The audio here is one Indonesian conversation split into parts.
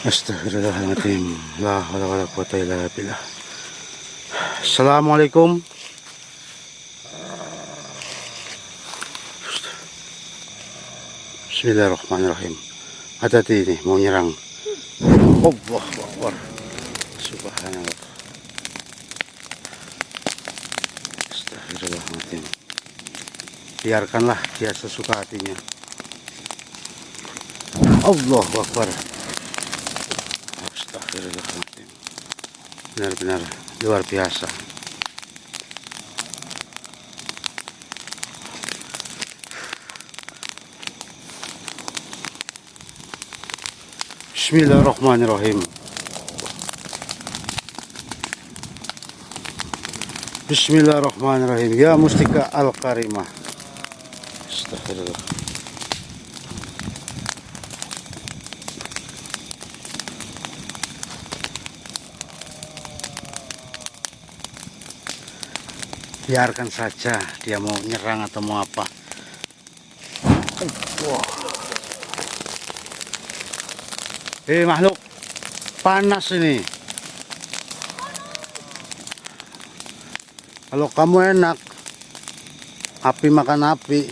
Astagfirullahaladzim. La haula wala quwwata illa billah. Assalamualaikum. Bismillahirrahmanirrahim. Hati-hati ini mau nyerang. Allahu Akbar. Subhanallah. Astagfirullahaladzim. Biarkanlah dia sesuka hatinya. Allahu Akbar. Astagfirullahaladzim. Benar-benar luar biasa. Bismillahirrahmanirrahim. Bismillahirrahmanirrahim. Ya Mustika Al-Karimah. Astagfirullah. Biarkan saja dia mau nyerang atau mau apa. Makhluk panas ini. Kalau kamu enak, api makan api.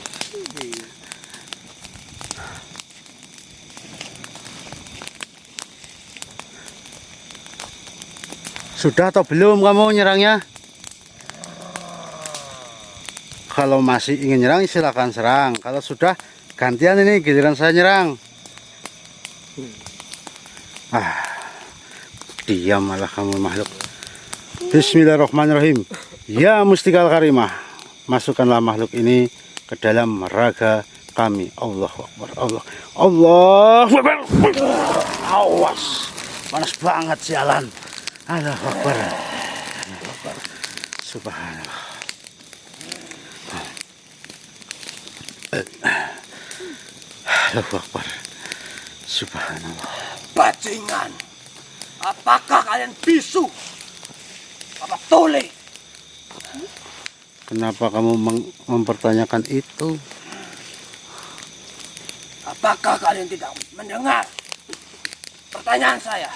Sudah atau belum kamu nyerangnya? Kalau masih ingin nyerang silakan serang. Kalau sudah gantian ini giliran saya nyerang. Diam malah kamu makhluk. Bismillahirrahmanirrahim. Ya Mustikal Karimah, masukkanlah makhluk ini ke dalam raga kami. Allahu Akbar. Allahu Akbar. Awas, panas banget sialan. Allahu Akbar. Subhanallah. Allahu Akbar. Subhanallah. Bajingan, apakah kalian bisu? Apa tole? Kenapa kamu mempertanyakan itu? Apakah kalian tidak mendengar pertanyaan saya?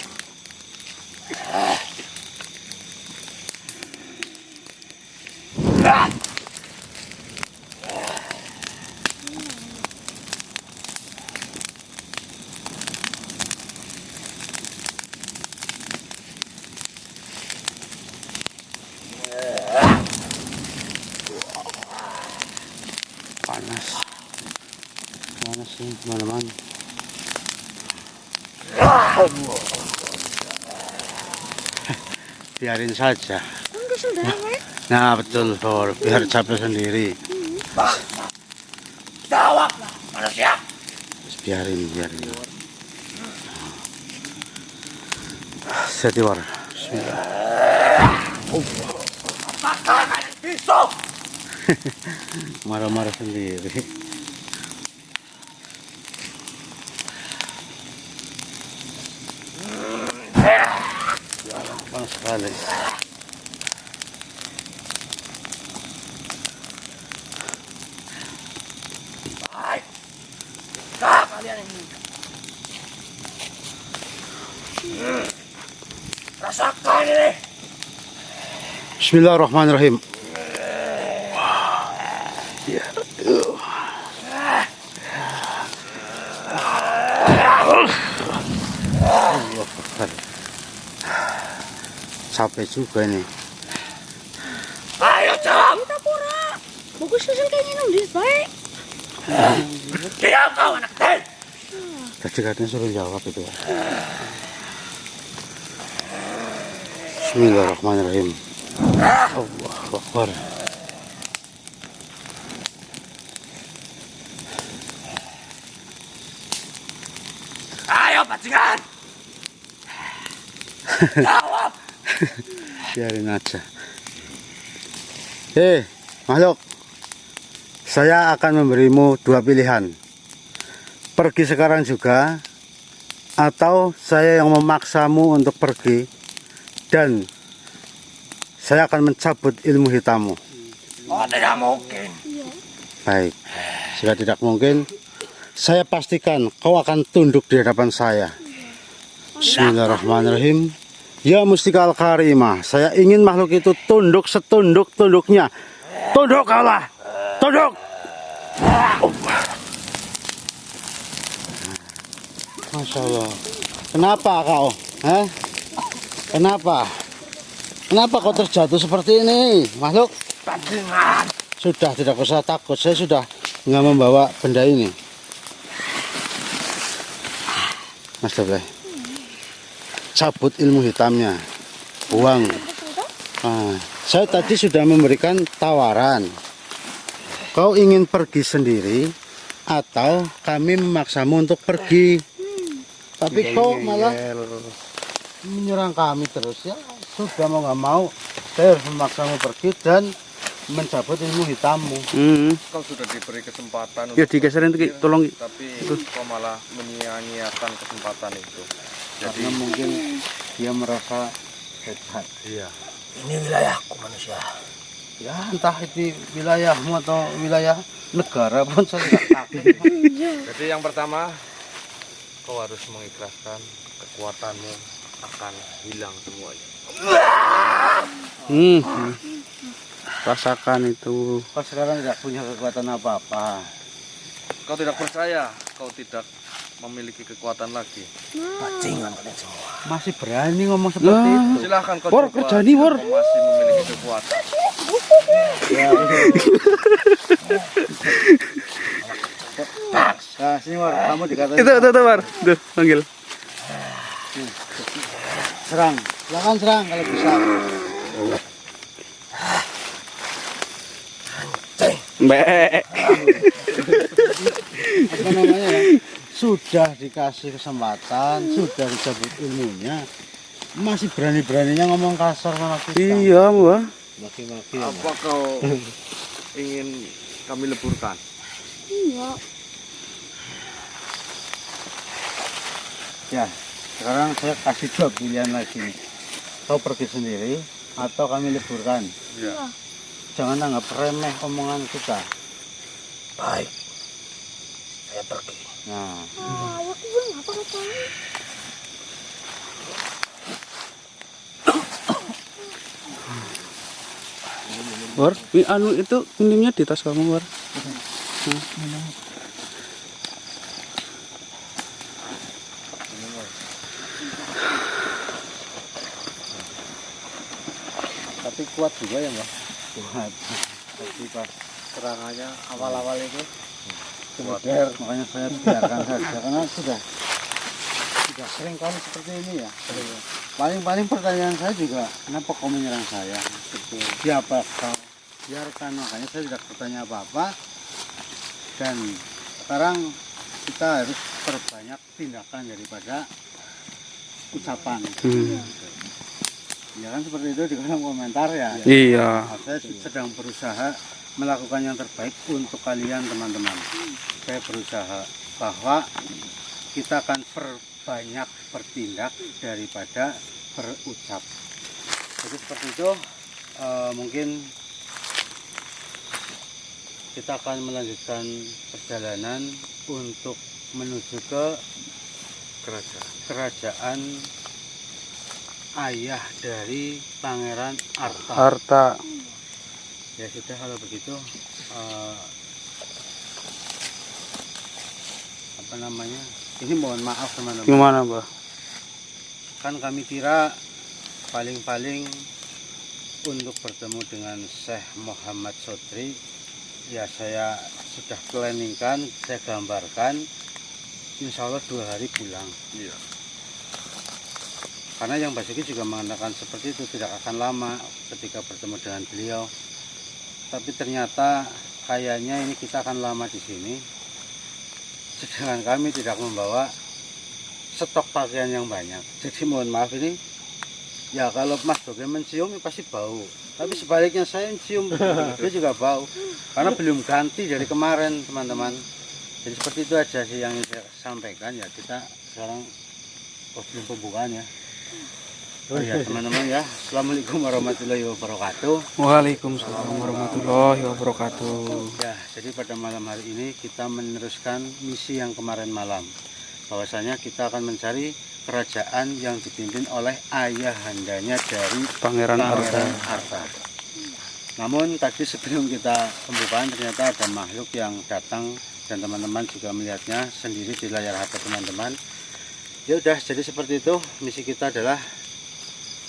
Panas sih teman-teman. Biarin saja. Nah betul Bor, biar capek sendiri. Jawablah manusia. Biarin. Setiwar. Bismillah. Apakah kalian bisu? Marah-marah sendiri. Panas sekali. Baik, jika kalian ini rasakan ini. Bismillahirrahmanirrahim. Capek juga ini. Ayo jawab. Kita pura. Bagus susul kayaknya nulis baik. Diam kau anak kecil. Tadi katanya suruh jawab itu. Bismillahirrahmanirrahim. Allahu Akbar. Ayo bajingan. Jawab. Biarin aja. Makhluk, saya akan memberimu dua pilihan. Pergi sekarang juga, atau saya yang memaksamu untuk pergi, dan saya akan mencabut ilmu hitammu. Oh, tidak mungkin. Baik, jika tidak mungkin, saya pastikan kau akan tunduk di hadapan saya. Bismillahirrahmanirrahim. Ya Mustikal Karimah, saya ingin makhluk itu tunduk setunduk-tunduknya. Tunduk Allah, tunduk. Masya Allah. Kenapa kau? Hah? Kenapa? Kenapa kau terjatuh seperti ini, makhluk? Bajingan. Sudah, tidak usah takut. Saya sudah nggak membawa benda ini. Mas Doble, cabut ilmu hitamnya, buang. Saya tadi sudah memberikan tawaran. Kau ingin pergi sendiri atau kami memaksamu untuk pergi? Tapi kau malah menyerang kami terus ya. Sudah mau nggak mau, saya harus memaksamu pergi dan mencabut ilmu hitammu. Kau sudah diberi kesempatan Ya digeserin Ki, tolong. tapi kau malah menyia-nyiakan kesempatan itu. Karena mungkin dia merasa hebat. Iya. Ini wilayahku manusia. Ya entah itu wilayahmu atau wilayah negara pun saya tidak takut. Jadi yang pertama, kau harus mengikhlaskan kekuatanmu akan hilang semuanya. Rasakan itu. Kau sekarang tidak punya kekuatan apa-apa. Kau tidak percaya, kau tidak memiliki kekuatan lagi. Bajingan kalian semua. Masih berani ngomong seperti itu. Silahkan kau War, coba kerjani, jika War. kau masih memiliki kekuatan. Nah, sini War, kamu dikatain. Itu War. Tuh, panggil. Serang. Silakan serang kalau bisa. Mbak. Apa namanya ya? Sudah dikasih kesempatan, sudah dicabut ilmunya, masih berani-beraninya ngomong kasar sama kita. Iya, Mbak. Maki-maki. Ya, Apa kau ingin kami leburkan? Iya. ya, sekarang saya kasih dua pilihan lagi nih. Kau pergi sendiri atau kami liburkan. Iya. Jangan anggap remeh omongan kita. Baik. Saya pergi. Nah, Aku belum ngapa-ngapain. War, anu itu minumnya di tas kamu, War. tapi kuat juga ya Mbak. Kuat. Tapi pas serangannya awal-awal itu kuat. Makanya saya biarkan saja karena sudah sering kali seperti ini ya. Paling pertanyaan saya juga, kenapa kau menyerang saya? Siapa kau? Biarkan, makanya saya tidak bertanya apa-apa. Dan sekarang kita harus perbanyak tindakan daripada ucapan. Ya kan seperti itu di kolom komentar ya. Iya. Saya sedang berusaha melakukan yang terbaik untuk kalian teman-teman. Saya berusaha bahwa kita akan perbanyak bertindak daripada berucap. Jadi seperti itu, mungkin kita akan melanjutkan perjalanan untuk menuju ke kerajaan ayah dari Pangeran Arta. Harta. Ya sudah kalau begitu, apa namanya? Ini mohon maaf teman-teman. Gimana, Mbak? Kan kami kira paling-paling untuk bertemu dengan Syekh Muhammad Sodri, ya saya sudah planningkan, saya gambarkan, insya Allah 2 hari pulang. Iya. Karena yang Basuki juga mengatakan seperti itu, tidak akan lama ketika bertemu dengan beliau. Tapi ternyata kayaknya ini kita akan lama di sini. Sedangkan kami tidak membawa stok pakaian yang banyak. Jadi mohon maaf ini, ya kalau Mas Doge mencium ya pasti bau. Tapi sebaliknya saya mencium, dia juga bau. Karena belum ganti dari kemarin teman-teman. Jadi seperti itu aja sih yang ingin saya sampaikan ya. Kita sekarang belum pembukaan ya. Oh ya teman-teman ya, Assalamualaikum warahmatullahi wabarakatuh. Waalaikumsalam warahmatullahi wabarakatuh. Ya, jadi pada malam hari ini kita meneruskan misi yang kemarin malam. Bahwasanya kita akan mencari kerajaan yang dipimpin oleh ayahandanya dari Pangeran Arta. Arta. Namun tadi sebelum kita pembukaan ternyata ada makhluk yang datang dan teman-teman juga melihatnya sendiri di layar HP teman-teman. Ya udah, jadi seperti itu. Misi kita adalah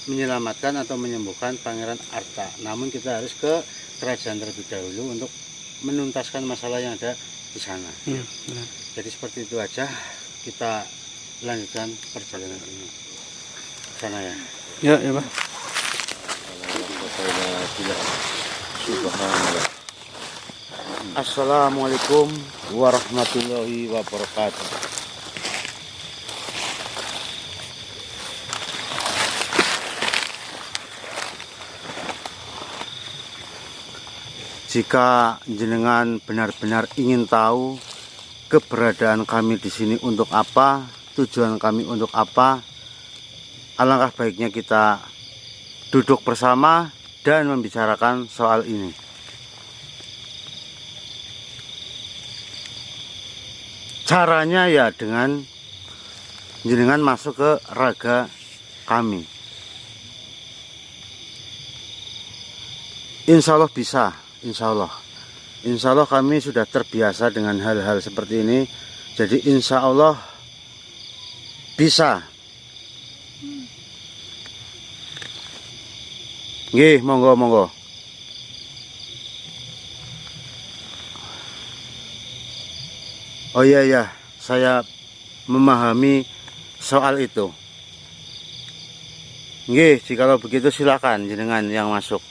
menyelamatkan atau menyembuhkan Pangeran Arta. Namun kita harus ke kerajaan terlebih dahulu untuk menuntaskan masalah yang ada di sana. Iya, benar. Jadi seperti itu aja, kita lanjutkan perjalanan ini. Sana ya. Ya, ya, Pak. Assalamualaikum warahmatullahi wabarakatuh. Jika jenengan benar-benar ingin tahu keberadaan kami di sini untuk apa, tujuan kami untuk apa, alangkah baiknya kita duduk bersama dan membicarakan soal ini. Caranya ya dengan jenengan masuk ke raga kami. Insya Allah bisa. Insya Allah kami sudah terbiasa dengan hal-hal seperti ini. Jadi insya Allah bisa. Nggih, monggo. Oh iya, saya memahami soal itu. Nggih, jikalau begitu silakan jenengan yang masuk.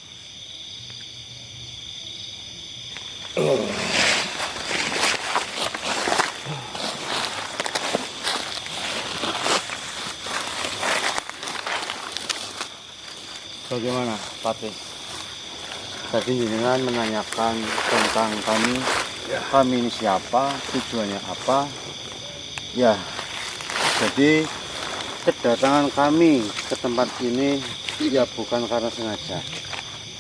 Bagaimana, Patih? Tadi jenengan menanyakan tentang kami. Kami ini siapa, tujuannya apa? Ya, jadi kedatangan kami ke tempat ini ya bukan karena sengaja.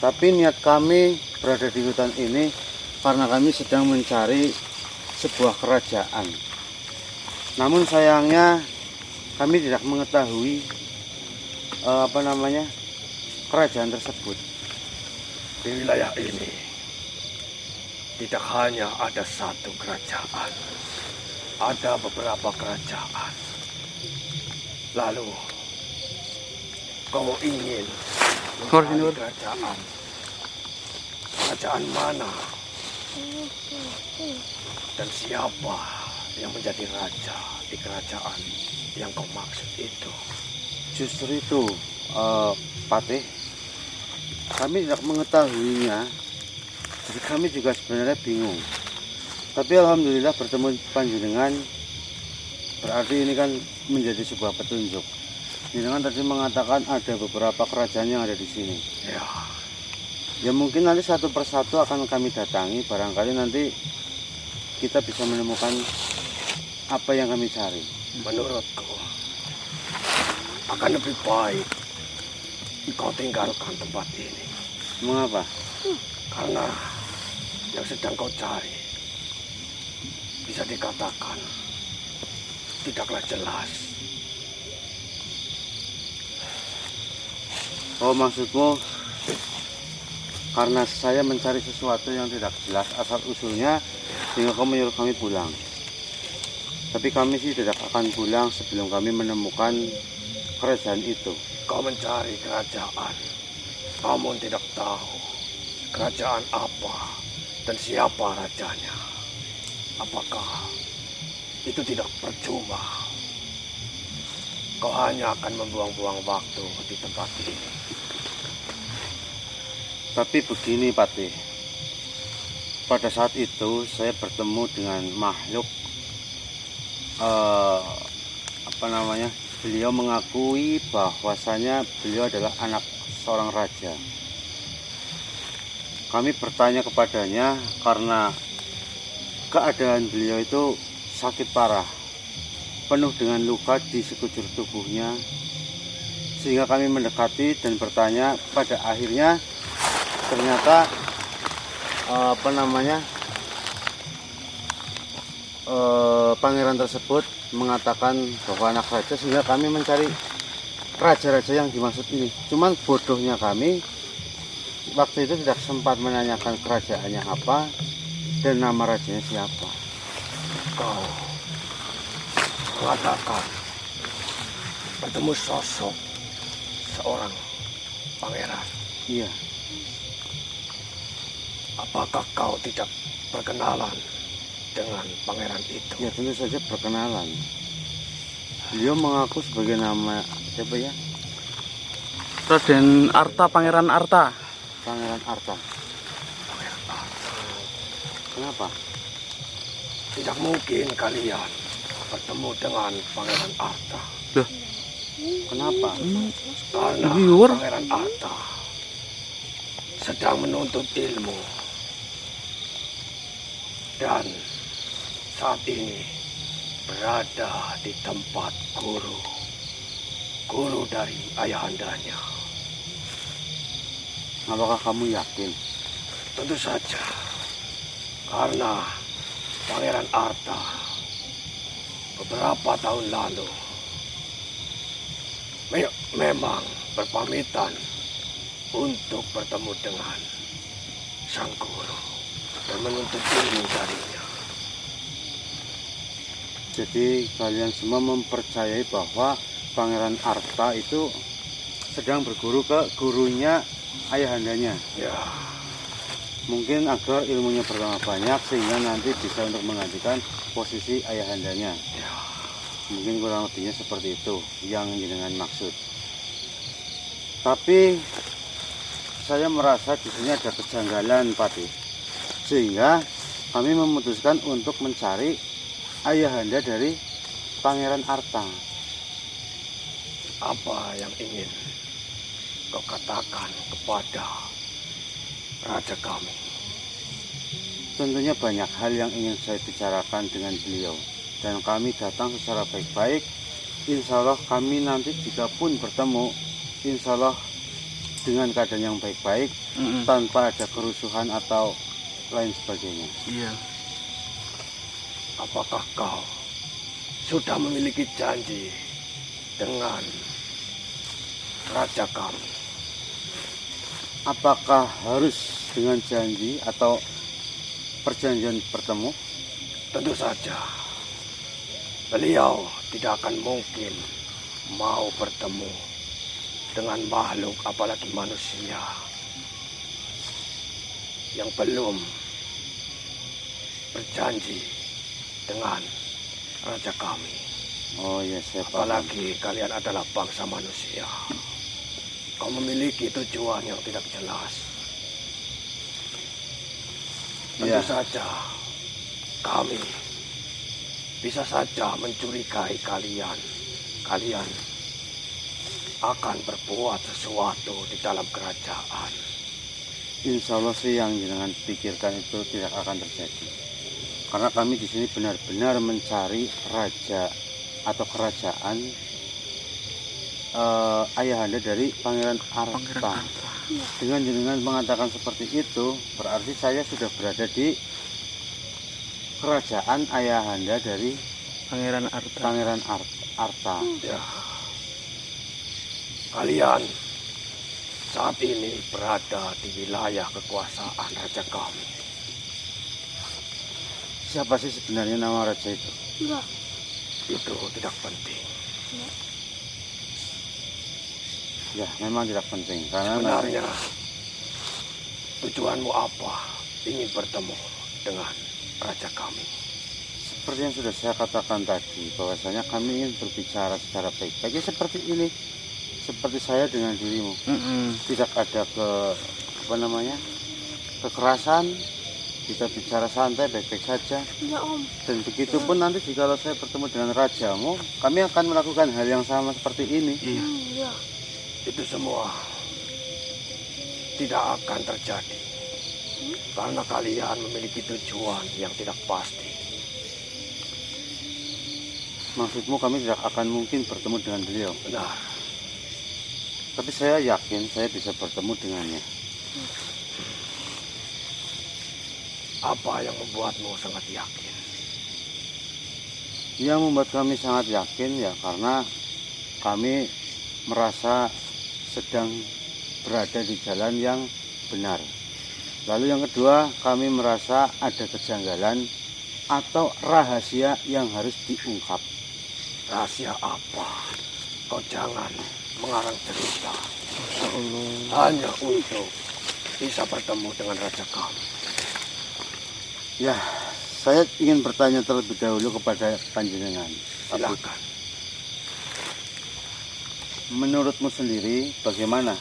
Tapi niat kami berada di hutan ini karena kami sedang mencari sebuah kerajaan. Namun sayangnya kami tidak mengetahui kerajaan tersebut. Di wilayah ini tidak hanya ada satu kerajaan, ada beberapa kerajaan. Lalu kau ingin mencari kerajaan? Kerajaan mana? Dan siapa yang menjadi raja di kerajaan yang kau maksud itu? Justru itu, Patih, kami tidak mengetahuinya. Jadi kami juga sebenarnya bingung. Tapi alhamdulillah bertemu panjenengan, berarti ini kan menjadi sebuah petunjuk. Jenengan tadi mengatakan ada beberapa kerajaan yang ada di sini. Ya mungkin nanti satu persatu akan kami datangi. Barangkali nanti kita bisa menemukan apa yang kami cari. Menurutku akan lebih baik kau tinggalkan tempat ini. Mengapa? Karena yang sedang kau cari bisa dikatakan tidaklah jelas. Oh, maksudmu karena saya mencari sesuatu yang tidak jelas asal usulnya sehingga kamu menyuruh kami pulang. Tapi kami sih tidak akan pulang sebelum kami menemukan kerajaan itu. Kau mencari kerajaan, namun tidak tahu kerajaan apa dan siapa rajanya. Apakah itu tidak percuma? Kau hanya akan membuang-buang waktu di tempat ini. Tapi begini, Patih, pada saat itu saya bertemu dengan makhluk beliau mengakui bahwasanya beliau adalah anak seorang raja. Kami bertanya kepadanya karena keadaan beliau itu sakit parah, penuh dengan luka di sekujur tubuhnya, sehingga kami mendekati dan bertanya. Pada akhirnya ternyata pangeran tersebut mengatakan bahwa anak raja, sehingga kami mencari raja-raja yang dimaksud ini. Cuman bodohnya kami waktu itu tidak sempat menanyakan kerajaannya apa dan nama rajanya siapa. Kau mengatakan bertemu sosok seorang pangeran. Iya. Apakah kau tidak berkenalan dengan pangeran itu? Ya tentu saja perkenalan. Beliau mengaku sebagai nama siapa ya? Raden Arta, Pangeran Arta. Pangeran Arta. Pangeran Arta. Kenapa? Tidak mungkin kalian bertemu dengan Pangeran Arta. Loh, Kenapa? Karena Liur. Pangeran Arta sedang menuntut ilmu. Dan saat ini berada di tempat guru dari ayahandanya. Apakah kamu yakin? Tentu saja, karena Pangeran Arta beberapa tahun lalu memang berpamitan untuk bertemu dengan sang guru dan menuntut ilmu darinya. Jadi kalian semua mempercayai bahwa Pangeran Arta itu sedang berguru ke gurunya ayahandanya. Ya, Mungkin agar ilmunya bertambah banyak sehingga nanti bisa untuk menggantikan posisi ayahandanya. ya. Mungkin kurang lebihnya seperti itu yang dengan maksud. Tapi saya merasa di sini ada kejanggalan, Pati. Sehingga kami memutuskan untuk mencari ayahanda dari Pangeran Arta. Apa yang ingin kau katakan kepada raja kami? Tentunya banyak hal yang ingin saya bicarakan dengan beliau. Dan kami datang secara baik-baik. Insya Allah kami nanti jika pun bertemu, insya Allah dengan keadaan yang baik-baik, tanpa ada kerusuhan atau lain sebagainya. Iya. Apakah kau sudah memiliki janji dengan raja kami? Apakah harus dengan janji atau perjanjian bertemu? Tentu saja. Beliau tidak akan mungkin mau bertemu dengan makhluk, apalagi manusia yang belum berjanji dengan raja kami. Oh ya, saya paham. Apalagi kalian adalah bangsa manusia. Kau memiliki tujuan yang tidak jelas. Tentu Ya. saja kami bisa saja mencurigai kalian. Kalian akan berbuat sesuatu di dalam kerajaan. Insya Allah sih yang dengan pikirkan itu tidak akan terjadi. Karena kami di sini benar-benar mencari raja atau kerajaan ayahanda dari Pangeran Arta. Dengan mengatakan seperti itu, berarti saya sudah berada di kerajaan ayahanda dari Pangeran Arta. Pangeran Arta. Ya. Kalian saat ini berada di wilayah kekuasaan raja kami. Siapa sih sebenarnya nama raja itu? Enggak. Itu tidak penting. Ya, memang tidak penting karena Sebenarnya tujuanmu apa? Ingin bertemu dengan raja kami. seperti yang sudah saya katakan tadi, bahwasanya kami ingin berbicara secara baik-baik. Ya, seperti ini, seperti saya dengan dirimu. Tidak ada kekerasan. Kita bicara santai, baik-baik saja. Enggak, Om. Dan begitu pun nanti jika saya bertemu dengan rajamu, kami akan melakukan hal yang sama seperti ini. Iya. Itu semua tidak akan terjadi. Karena kalian memiliki tujuan yang tidak pasti. Maksudmu kami tidak akan mungkin bertemu dengan beliau. Benar. Tapi saya yakin saya bisa bertemu dengannya. Apa yang membuatmu sangat yakin? Yang membuat kami sangat yakin ya karena kami merasa sedang berada di jalan yang benar. Lalu yang kedua, kami merasa ada kejanggalan atau rahasia yang harus diungkap. Rahasia apa? Kau jangan mengarang cerita. Hanya untuk bisa bertemu dengan raja kami. Ya, saya ingin bertanya terlebih dahulu kepada panjenengan. Silakan. Menurutmu sendiri bagaimana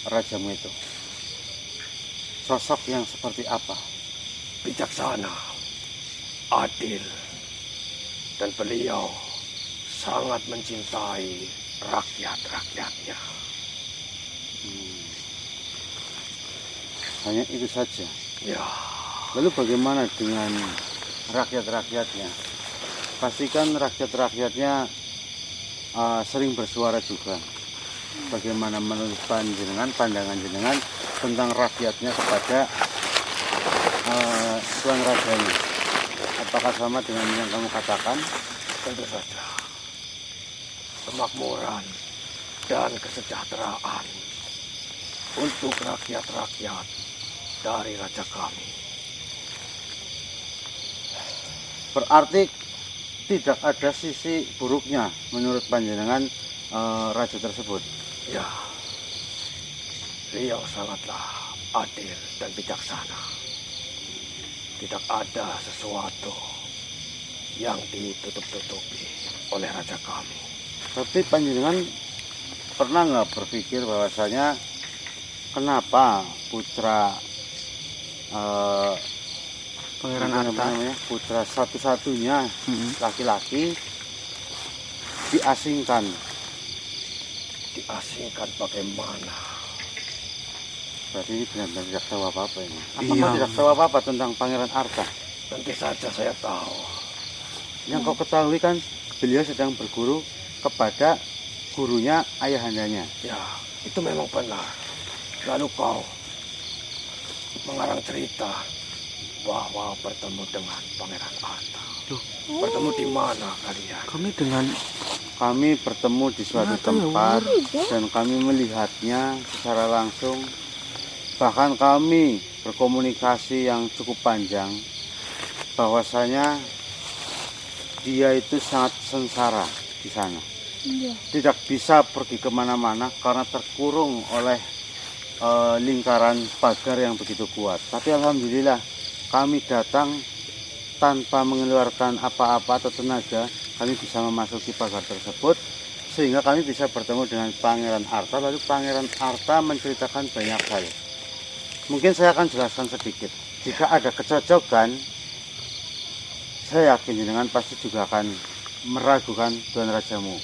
rajamu itu? Sosok yang seperti apa? Bijaksana, adil, dan beliau sangat mencintai rakyat-rakyatnya. Hanya itu saja. Ya, Lalu bagaimana dengan rakyat-rakyatnya? Pastikan rakyat-rakyatnya sering bersuara juga. Bagaimana menurut pandangan jenengan tentang rakyatnya kepada tuan rajanya? Apakah sama dengan yang kamu katakan? tentu saja. Kemakmuran dan kesejahteraan untuk rakyat-rakyat dari raja kami. Berarti tidak ada sisi buruknya menurut panjenengan raja tersebut. Ya, beliau sangatlah adil dan bijaksana. Tidak ada sesuatu yang ditutup-tutupi oleh raja kami. Tapi panjenengan pernah nggak berpikir bahwasanya kenapa putra Pangeran apa Arta. namanya, putra satu-satunya Mm-mm. laki-laki diasingkan? Diasingkan bagaimana? Berarti ini benar-benar tidak tahu apa-apa ini. Apa Iya. kau tidak tahu apa-apa tentang Pangeran Arta? Tentu saja saya tahu. Yang kau ketahui kan beliau sedang berguru kepada gurunya ayahandanya. Ya, itu memang benar. Lalu kau mengarang cerita bahwa bertemu dengan Pangeran Arta. Loh. Bertemu di mana kalian? Kami dengan Kami bertemu di suatu Kenapa ya, tempat dan kami melihatnya secara langsung. Bahkan kami berkomunikasi yang cukup panjang bahwasanya dia itu sangat sengsara di sana. Iya. Tidak bisa pergi kemana-mana karena terkurung oleh lingkaran pagar yang begitu kuat. Tapi alhamdulillah kami datang tanpa mengeluarkan apa-apa atau tenaga, kami bisa memasuki pagar tersebut sehingga kami bisa bertemu dengan Pangeran Arta. Lalu Pangeran Arta menceritakan banyak hal. Mungkin saya akan jelaskan sedikit. Jika ada kecocokan, saya yakin jenengan pasti juga akan meragukan Tuan Rajamu.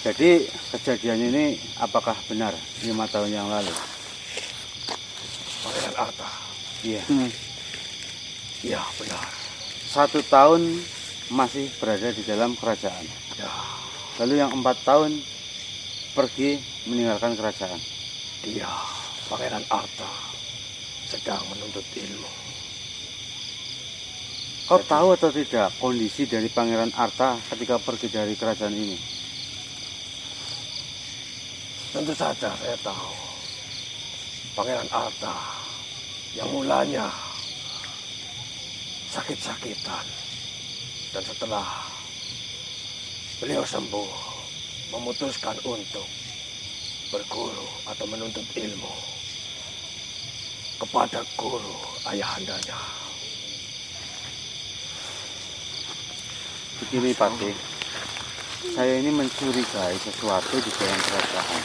Jadi kejadian ini apakah benar 5 tahun yang lalu? Pangeran Arta. Iya. Ya, benar. 1 tahun masih berada di dalam kerajaan. Ya, Lalu yang 4 tahun pergi meninggalkan kerajaan. dia, Pangeran Arta, sedang menuntut ilmu. Kau tahu atau tidak kondisi dari Pangeran Arta ketika pergi dari kerajaan ini? Tentu saja saya tahu. Pangeran Arta yang mulanya sakit-sakitan. Dan setelah beliau sembuh, memutuskan untuk berguru atau menuntut ilmu kepada guru ayahandanya. Begini Patih, saya ini mencurigai sesuatu di dalam kerajaan.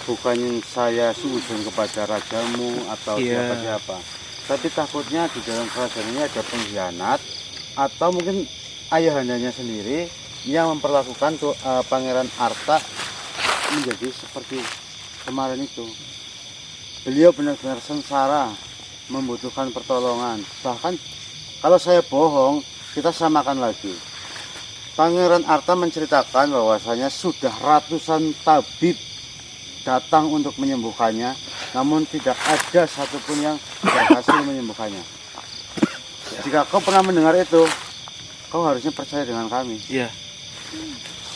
Bukan saya suzon kepada rajamu atau Iya. siapa-siapa. Tapi takutnya di dalam kerajaan ini ada pengkhianat atau mungkin ayahandanya sendiri yang memperlakukan Pangeran Arta menjadi seperti kemarin itu. Beliau benar-benar sengsara, membutuhkan pertolongan. Bahkan kalau saya bohong, kita samakan lagi. Pangeran Arta menceritakan bahwasanya sudah ratusan tabib datang untuk menyembuhkannya, namun tidak ada satupun yang berhasil menyembuhkannya. Jika kau pernah mendengar itu, kau kau harusnya percaya dengan kami. Iya.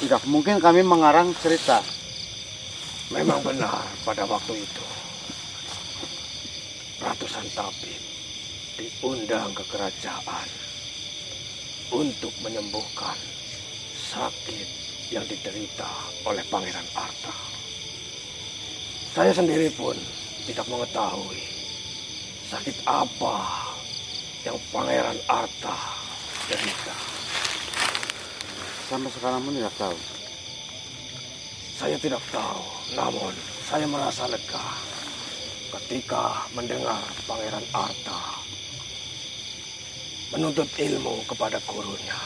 Tidak mungkin kami mengarang cerita. Memang benar pada waktu itu ratusan tabib diundang ke kerajaan untuk menyembuhkan sakit yang diderita oleh Pangeran Arta. Saya sendiri pun tidak mengetahui sakit apa yang Pangeran Arta derita. Sampai sekarang pun tidak tahu. Saya tidak tahu, namun saya merasa lega ketika mendengar Pangeran Arta menuntut ilmu kepada gurunya.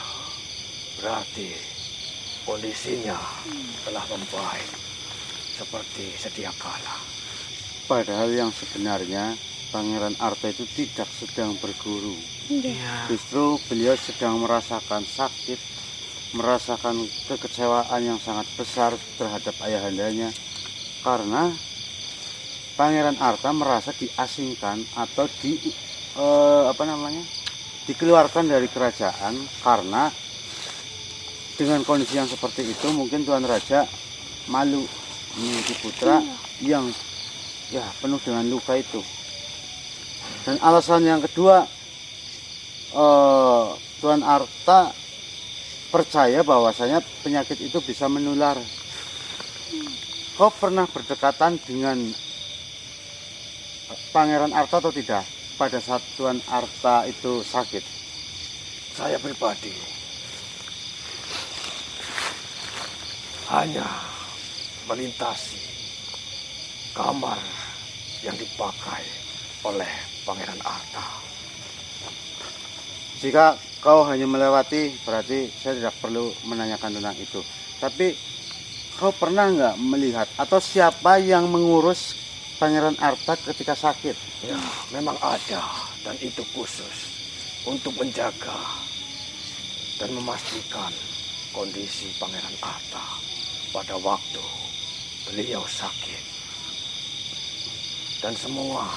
Berarti kondisinya telah membaik seperti sedia kala. Padahal yang sebenarnya Pangeran Arta itu tidak sedang berguru. Iya. Justru beliau sedang merasakan sakit, merasakan kekecewaan yang sangat besar terhadap ayahandanya karena Pangeran Arta merasa diasingkan atau dikeluarkan dari kerajaan karena dengan kondisi yang seperti itu mungkin Tuan Raja malu memiliki putra yang penuh dengan luka itu. Dan alasan yang kedua, Tuan Arta percaya bahwasanya penyakit itu bisa menular. Kau pernah berdekatan dengan Pangeran Arta atau tidak pada saat Tuan Arta itu sakit? Saya pribadi hanya melintasi kamar yang dipakai oleh Pangeran Arta. Jika kau hanya melewati, berarti saya tidak perlu menanyakan tentang itu. Tapi kau pernah nggak melihat atau siapa yang mengurus Pangeran Arta ketika sakit? Ya, memang ada, dan itu khusus untuk menjaga dan memastikan kondisi Pangeran Arta pada waktu beliau sakit. Dan semua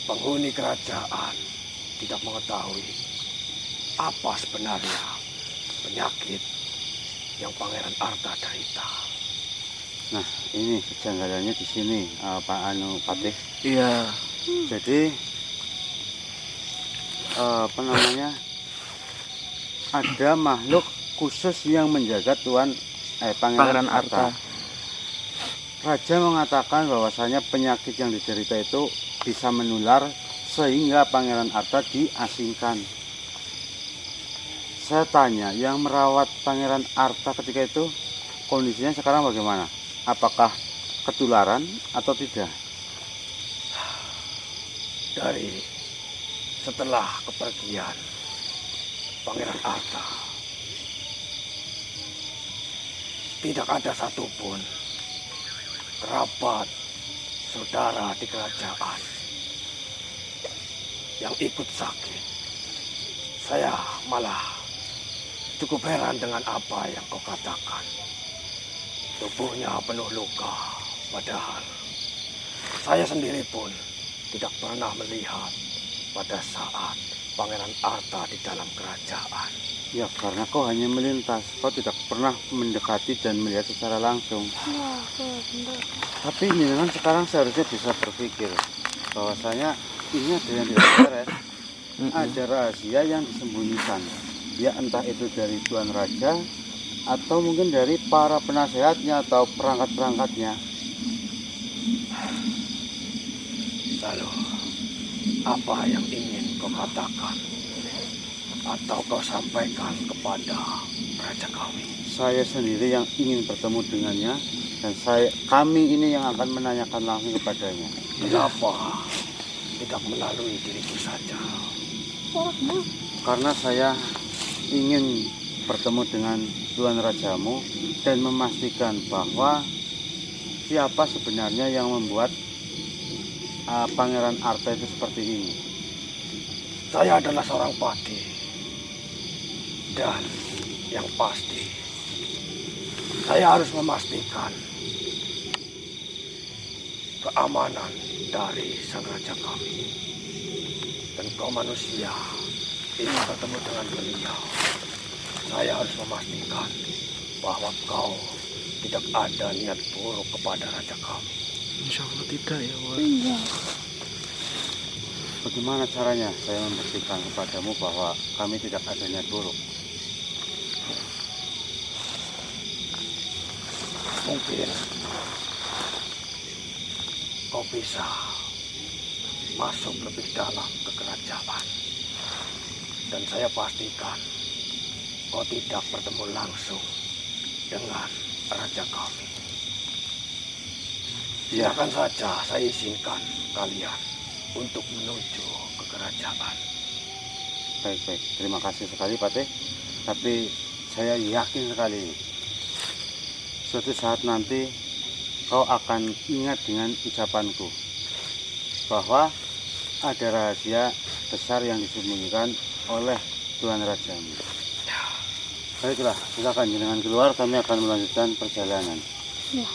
penghuni kerajaan tidak mengetahui apa sebenarnya penyakit yang Pangeran Arta derita. Nah, ini kejanggalannya di sini, Pak Patih. Iya. Jadi ada makhluk khusus yang menjaga Pangeran Arta. Raja mengatakan bahwasanya penyakit yang diderita itu bisa menular sehingga Pangeran Arta diasingkan. Saya tanya, yang merawat Pangeran Arta ketika itu kondisinya sekarang bagaimana? Apakah ketularan atau tidak? Dari setelah kepergian Pangeran Arta, tidak ada satupun kerabat, saudara di kerajaan yang ikut sakit. Saya malah cukup heran dengan apa yang kau katakan. Tubuhnya penuh luka, padahal saya sendiri pun tidak pernah melihat pada saat Pangeran Arta di dalam kerajaan. Ya, karena kau hanya melintas, kau tidak pernah mendekati dan melihat secara langsung. Wah, benar. Tapi jenengan sekarang seharusnya bisa berpikir bahwasanya ini ada yang tidak beres. Ada rahasia yang disembunyikan. Ya, entah itu dari Tuan Raja atau mungkin dari para penasehatnya atau perangkat-perangkatnya. Lalu, apa yang ingin kau katakan atau kau sampaikan kepada raja kami? Saya sendiri yang ingin bertemu dengannya dan kami ini yang akan menanyakan langsung kepadanya. Kenapa tidak melalui diriku saja? Karena saya ingin bertemu dengan Tuan Rajamu dan memastikan bahwa siapa sebenarnya yang membuat Pangeran Arta itu seperti ini. Saya adalah seorang pati, dan yang pasti saya harus memastikan keamanan dari sang raja kami. Dan kau manusia ingin bertemu dengan beliau, saya harus memastikan bahwa kau tidak ada niat buruk kepada raja kami. Insya Allah tidak ya War. Iya. Bagaimana caranya saya memastikan kepadamu bahwa kami tidak ada niat buruk? Mungkin kau bisa masuk lebih dalam ke kerajaan. Dan saya pastikan kau tidak bertemu langsung dengan raja kami. Silakan saja saya izinkan kalian untuk menuju ke kerajaan. Baik-baik, terima kasih sekali Patih. Tapi saya yakin sekali suatu saat nanti kau akan ingat dengan ucapanku bahwa ada rahasia besar yang disembunyikan oleh Tuan Rajamu. Baiklah, silakan jenengan keluar, kami akan melanjutkan perjalanan. Ya.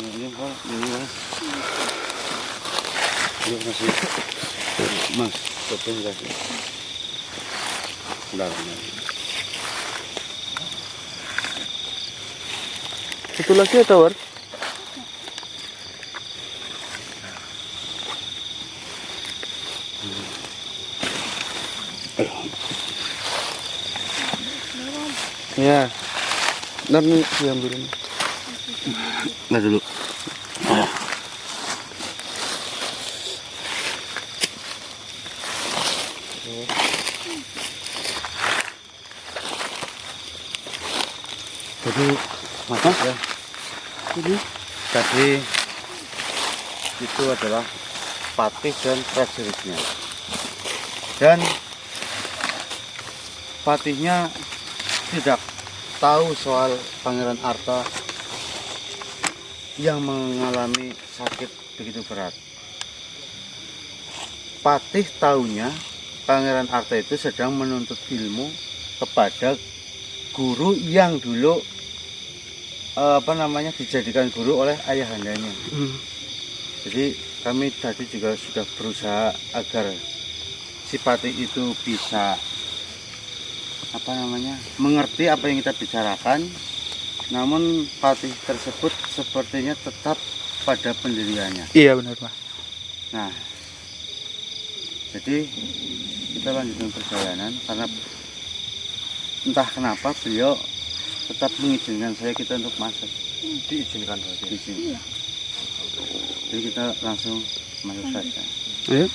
Ini Mas. Ini kasih. Mas, betul kasih. Bentar. Itu lagi ada War. Ya. Ntar nih diambilin. Nggak dulu. Jadi, Mas ya. Tadi itu adalah Patih dan prajuritnya. Dan Patihnya tidak tahu soal Pangeran Arta yang mengalami sakit begitu berat. Patih tahunya Pangeran Arta itu sedang menuntut ilmu kepada guru yang dulu dijadikan guru oleh ayahandanya. Jadi kami tadi juga sudah berusaha agar si Patih itu bisa mengerti apa yang kita bicarakan, namun Patih tersebut sepertinya tetap pada pendiriannya. Iya benar Pak. Nah, jadi kita lanjutkan perjalanan karena entah kenapa beliau tetap mengizinkan kita untuk masuk. Diizinkan saja. Izin. Jadi kita langsung masuk saja. Ayo.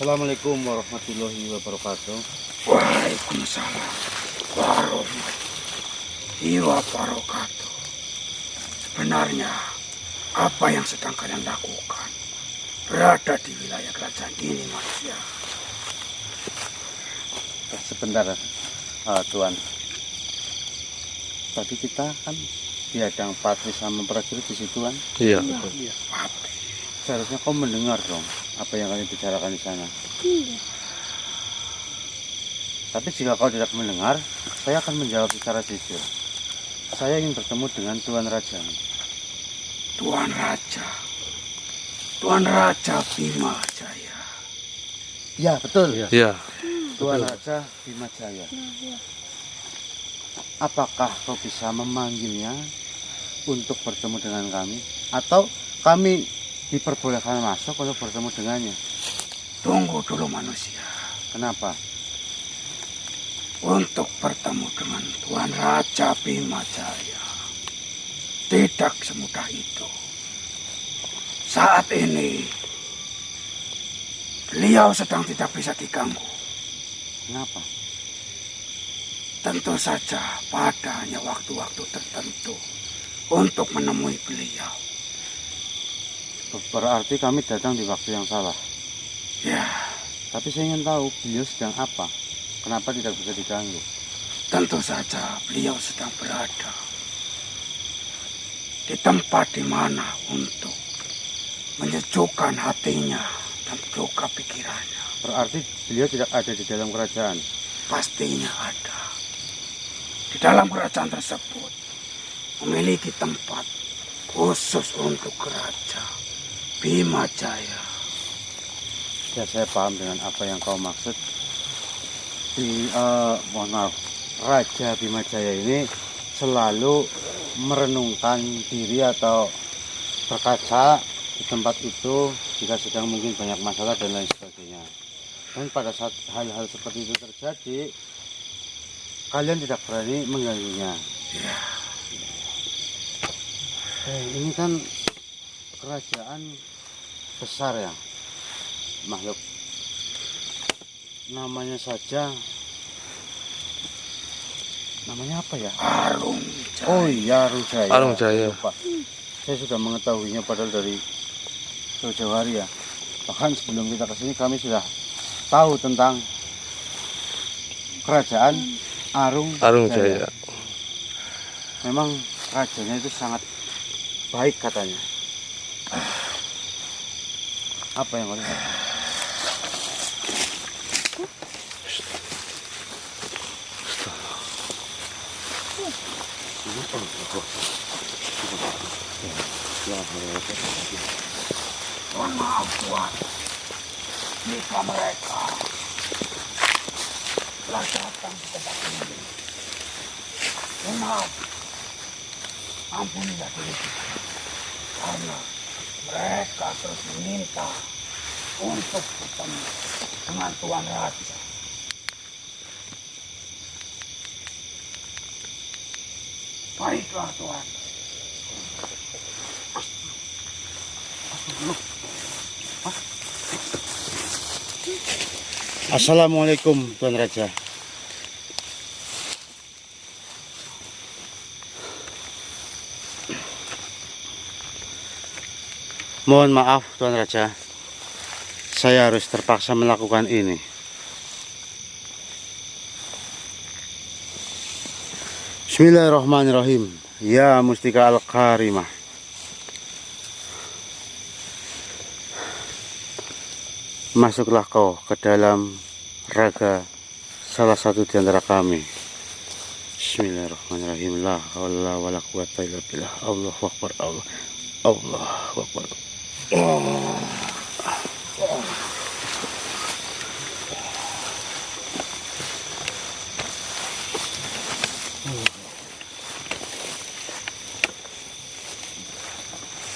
Assalamualaikum warahmatullahi wabarakatuh. Waalaikumsalam warahmatullahi wabarakatuh. Sebenarnya apa yang sedang kalian lakukan berada di wilayah kerajaan ini, manusia? Sebentar, Tuan. Tadi kita kan dihadang Patih sama prajurit di situ kan? Iya. Iya, Patih. Seharusnya kau mendengar dong apa yang kami bicarakan di sana. Iya. Tapi jika kau tidak mendengar, saya akan menjawab secara jujur. Saya ingin bertemu dengan Tuan Raja. Tuan Raja. Tuan Raja Bima Jaya. Ya, betul. Iya. Tuan Raja Bima Jaya. Ya. Apakah kau bisa memanggilnya untuk bertemu dengan kami? Atau kami diperbolehkan masuk untuk bertemu dengannya? Tunggu dulu, manusia. Kenapa? Untuk bertemu dengan Tuan Raja Bima Jaya tidak semudah itu. Saat ini beliau sedang tidak bisa diganggu. Kenapa? Tentu saja pada hanya waktu-waktu tertentu untuk menemui beliau. Berarti kami datang di waktu yang salah. Ya, Tapi saya ingin tahu beliau sedang apa. Kenapa tidak bisa diganggu? Tentu saja beliau sedang berada di tempat di mana untuk menyejukkan hatinya dan juga pikirannya. Berarti beliau tidak ada di dalam kerajaan. Pastinya ada. Di dalam kerajaan tersebut memiliki tempat khusus untuk raja Bima Jaya. Ya, saya paham dengan apa yang kau maksud. Mohon maaf, Raja Bima Jaya ini selalu merenungkan diri atau berkaca di tempat itu jika sedang mungkin banyak masalah dan lain sebagainya. Dan pada saat hal-hal seperti itu terjadi, kalian tidak berani mengganggunya. Ya, Ini kan kerajaan besar ya, makhluk. Namanya saja, namanya apa ya? Arung Jaya. Oh iya, Arung Jaya. Arung Jaya. Lupa. Saya sudah mengetahuinya padahal dari jauh-jauh hari ya. Bahkan sebelum kita kesini kami sudah tahu tentang kerajaan Arung Jaya. Memang rajanya itu sangat baik katanya. Apa yang kau lihat? Mohon maaf Tuhan, jika mereka telah datang di tempat ini. Mohon maaf, ampunilah diri kita, karena mereka terus meminta untuk bertemu dengan Tuan Raja. Baiklah Tuhan. Assalamualaikum Tuan Raja. Mohon maaf Tuan Raja, saya harus terpaksa melakukan ini. Bismillahirrahmanirrahim. Ya Mustika Al-Karimah, masuklah kau ke dalam raga salah satu di antara kami. Bismillahirrahmanirrahim. La haula wala quwata illa billah. Allahu akbar. Allahu akbar.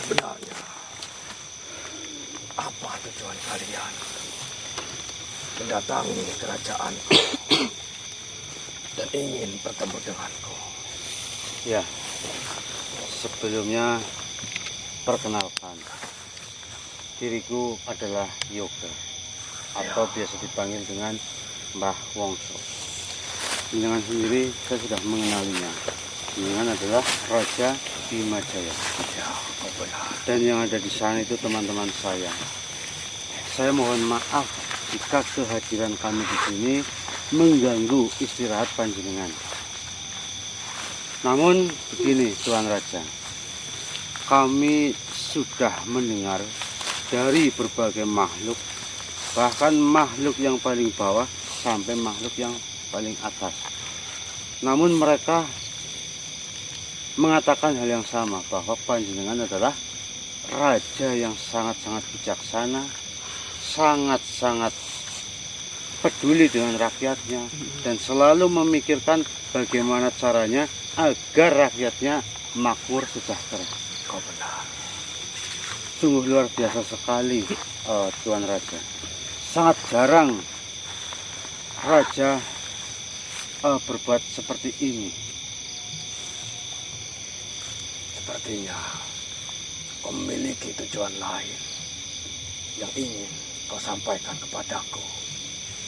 Sebenarnya, apa tujuan kalian mendatangi kerajaan dan ingin bertemu denganku? Ya, sebelumnya perkenalkan, diriku adalah Yoga atau biasa dipanggil dengan Mbah Wongso. Dengan sendiri saya sudah mengenalinya. Dengan adalah Raja Bima Jaya. Ya, kau benar. Dan yang ada di sana itu teman-teman saya. Saya mohon maaf jika kehadiran kami di sini mengganggu istirahat panjenengan. Namun begini Tuan Raja, kami sudah mendengar dari berbagai makhluk, bahkan makhluk yang paling bawah sampai makhluk yang paling atas. Namun mereka mengatakan hal yang sama, bahwa panjenengan adalah raja yang sangat-sangat bijaksana, sangat-sangat peduli dengan rakyatnya, dan selalu memikirkan bagaimana caranya agar rakyatnya makmur sejahtera. Kau benar. Sungguh luar biasa sekali, Tuan Raja. Sangat jarang raja berbuat seperti ini. Sepertinya kau memiliki tujuan lain yang ingin kau sampaikan kepadaku.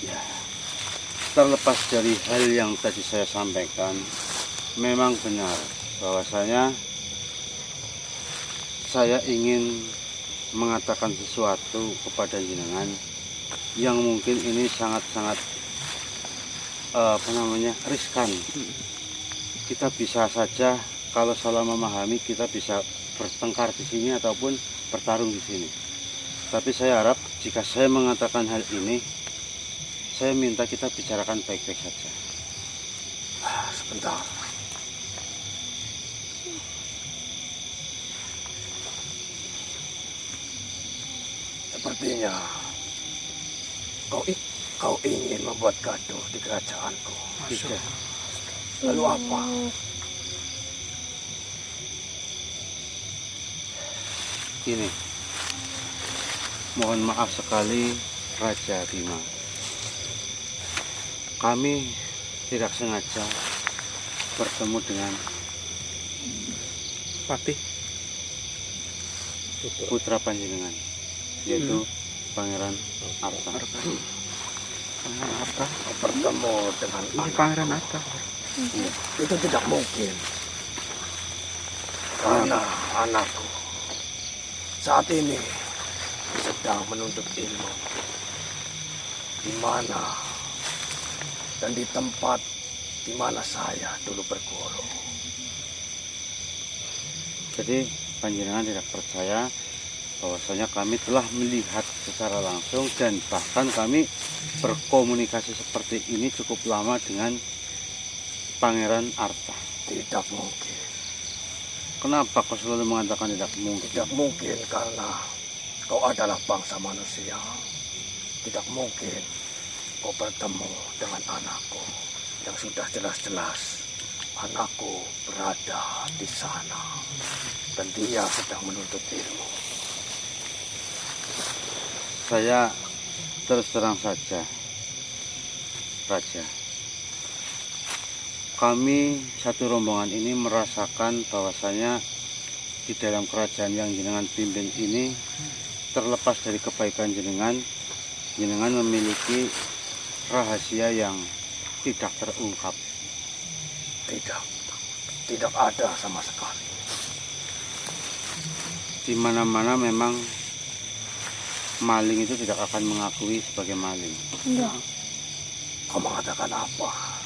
Ya, terlepas dari hal yang tadi saya sampaikan, memang benar bahwasanya saya ingin mengatakan sesuatu kepada jenengan yang mungkin ini sangat-sangat riskan. Kita bisa saja kalau salah memahami kita bisa bertengkar di sini ataupun bertarung di sini. Tapi saya harap jika saya mengatakan hal ini, saya minta kita bicarakan baik-baik saja. Sebentar. Sepertinya kau ingin membuat gaduh di kerajaanku. Tidak. Lalu apa? Ini, mohon maaf sekali Raja Bima. Kami tidak sengaja bertemu dengan Patih. putra panjenengan, yaitu Pangeran Arta. Pangeran Arta. Bertemu dengan Ini anak. Pangeran Arta. Itu tidak mungkin. Karena anakku saat ini sedang menuntut ilmu. Di mana dan di tempat di mana saya dulu berguru. Jadi panjenengan tidak percaya bahwasanya kami telah melihat secara langsung dan bahkan kami berkomunikasi seperti ini cukup lama dengan Pangeran Arta. Tidak mungkin. Kenapa kau selalu mengatakan tidak mungkin? Tidak mungkin karena kau adalah bangsa manusia. Tidak mungkin kau bertemu dengan anakku yang sudah jelas-jelas anakku berada di sana dan dia sedang menuntut ilmu. Saya terus terang saja, Raja. Kami satu rombongan ini merasakan bahwasanya di dalam kerajaan yang jenengan pimpin ini, terlepas dari kebaikan jenengan memiliki rahasia yang tidak terungkap. Tidak ada sama sekali. Di mana-mana memang maling itu tidak akan mengakui sebagai maling. Enggak. Kau mengatakan apa?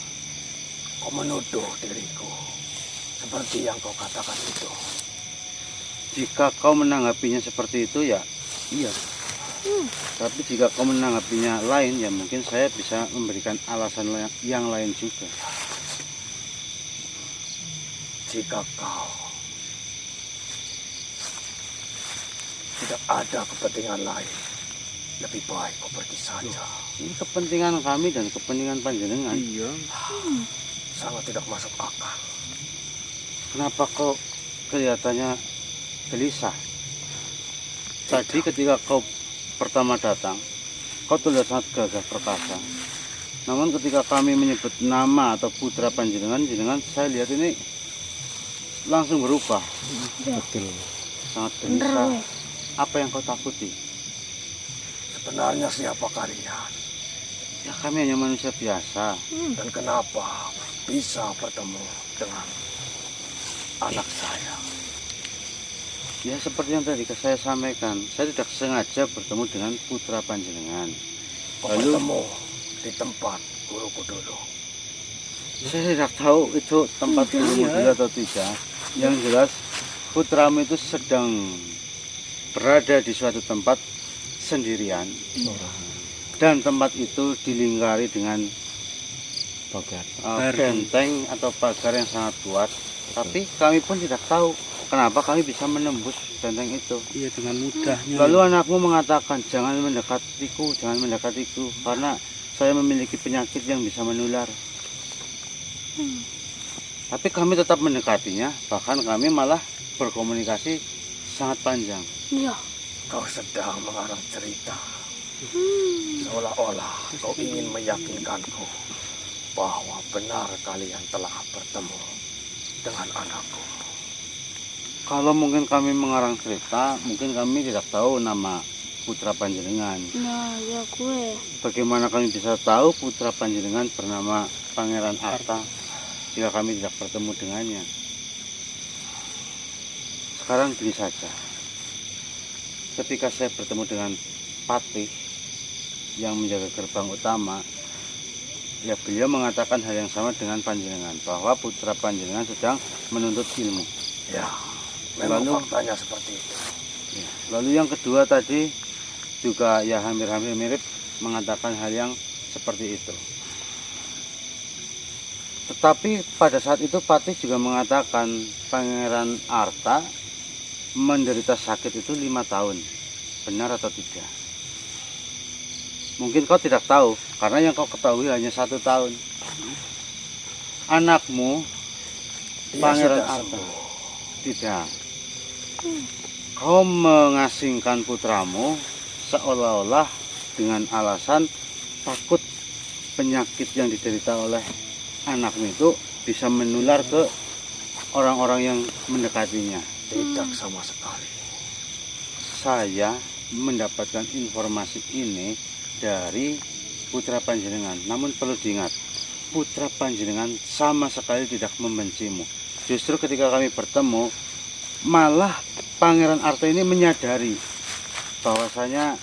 Kau menuduh diriku seperti yang kau katakan itu. Jika kau menanggapinya seperti itu ya iya. Tapi jika kau menanggapinya lain ya mungkin saya bisa memberikan alasan yang lain juga. Jika kau tidak ada kepentingan lain, lebih baik kau pergi saja. Ini kepentingan kami dan kepentingan panjenengan. Iya. Sangat tidak masuk akal. Kenapa kau kelihatannya gelisah? Tadi ketika kau pertama datang, kau terlihat sangat gagah perkasa. Namun ketika kami menyebut nama atau putra panjenengan, saya lihat ini langsung berubah. Betul. Sangat Bener, gelisah. weh. Apa yang kau takuti? Sebenarnya siapa kalian? Ya kami hanya manusia biasa. Dan kenapa bisa bertemu dengan anak saya? Ya seperti yang tadi saya sampaikan, saya tidak sengaja bertemu dengan putra panjenengan. Kau Lalu- bertemu di tempat guruku dulu. Saya tidak tahu itu tempat ilmu dulu atau tidak. Yang jelas putramu itu sedang berada di suatu tempat sendirian. Dan tempat itu dilingkari dengan benteng atau pagar yang sangat kuat. Tapi kami pun tidak tahu kenapa kami bisa menembus benteng itu. Iya, dengan mudahnya. Lalu anakmu mengatakan jangan mendekatiku, karena saya memiliki penyakit yang bisa menular. Tapi kami tetap mendekatinya, bahkan kami malah berkomunikasi sangat panjang. Iya. Kau sedang mengarang cerita. Seolah-olah kau ingin meyakinkanku bahwa benar kalian telah bertemu dengan anakku. Kalau mungkin kami mengarang cerita, mungkin kami tidak tahu nama putra panjenengan. Nah, ya gue. Bagaimana kami bisa tahu putra panjenengan bernama Pangeran Arta jika kami tidak bertemu dengannya? Sekarang gini saja. Ketika saya bertemu dengan Patih yang menjaga gerbang utama, Ya, beliau mengatakan hal yang sama dengan panjenengan, bahwa putra panjenengan sedang menuntut ilmu. Ya, memang Lalu- faktanya seperti itu. Ya. Lalu yang kedua tadi juga ya hampir-hampir mirip, mengatakan hal yang seperti itu. Tetapi pada saat itu Patih juga mengatakan Pangeran Arta menderita sakit itu 5 tahun. Benar atau tidak? Mungkin kau tidak tahu, karena yang kau ketahui hanya 1 tahun. Anakmu Dia Pangeran sudah Arta sembuh. tidak. Kau mengasingkan putramu seolah-olah dengan alasan takut penyakit yang diderita oleh anakmu itu bisa menular ke orang-orang yang mendekatinya. Tidak sama sekali. Saya mendapatkan informasi ini dari putra panjenengan. Namun perlu diingat, putra panjenengan sama sekali tidak membencimu. Justru ketika kami bertemu, malah Pangeran Arta ini menyadari bahwasanya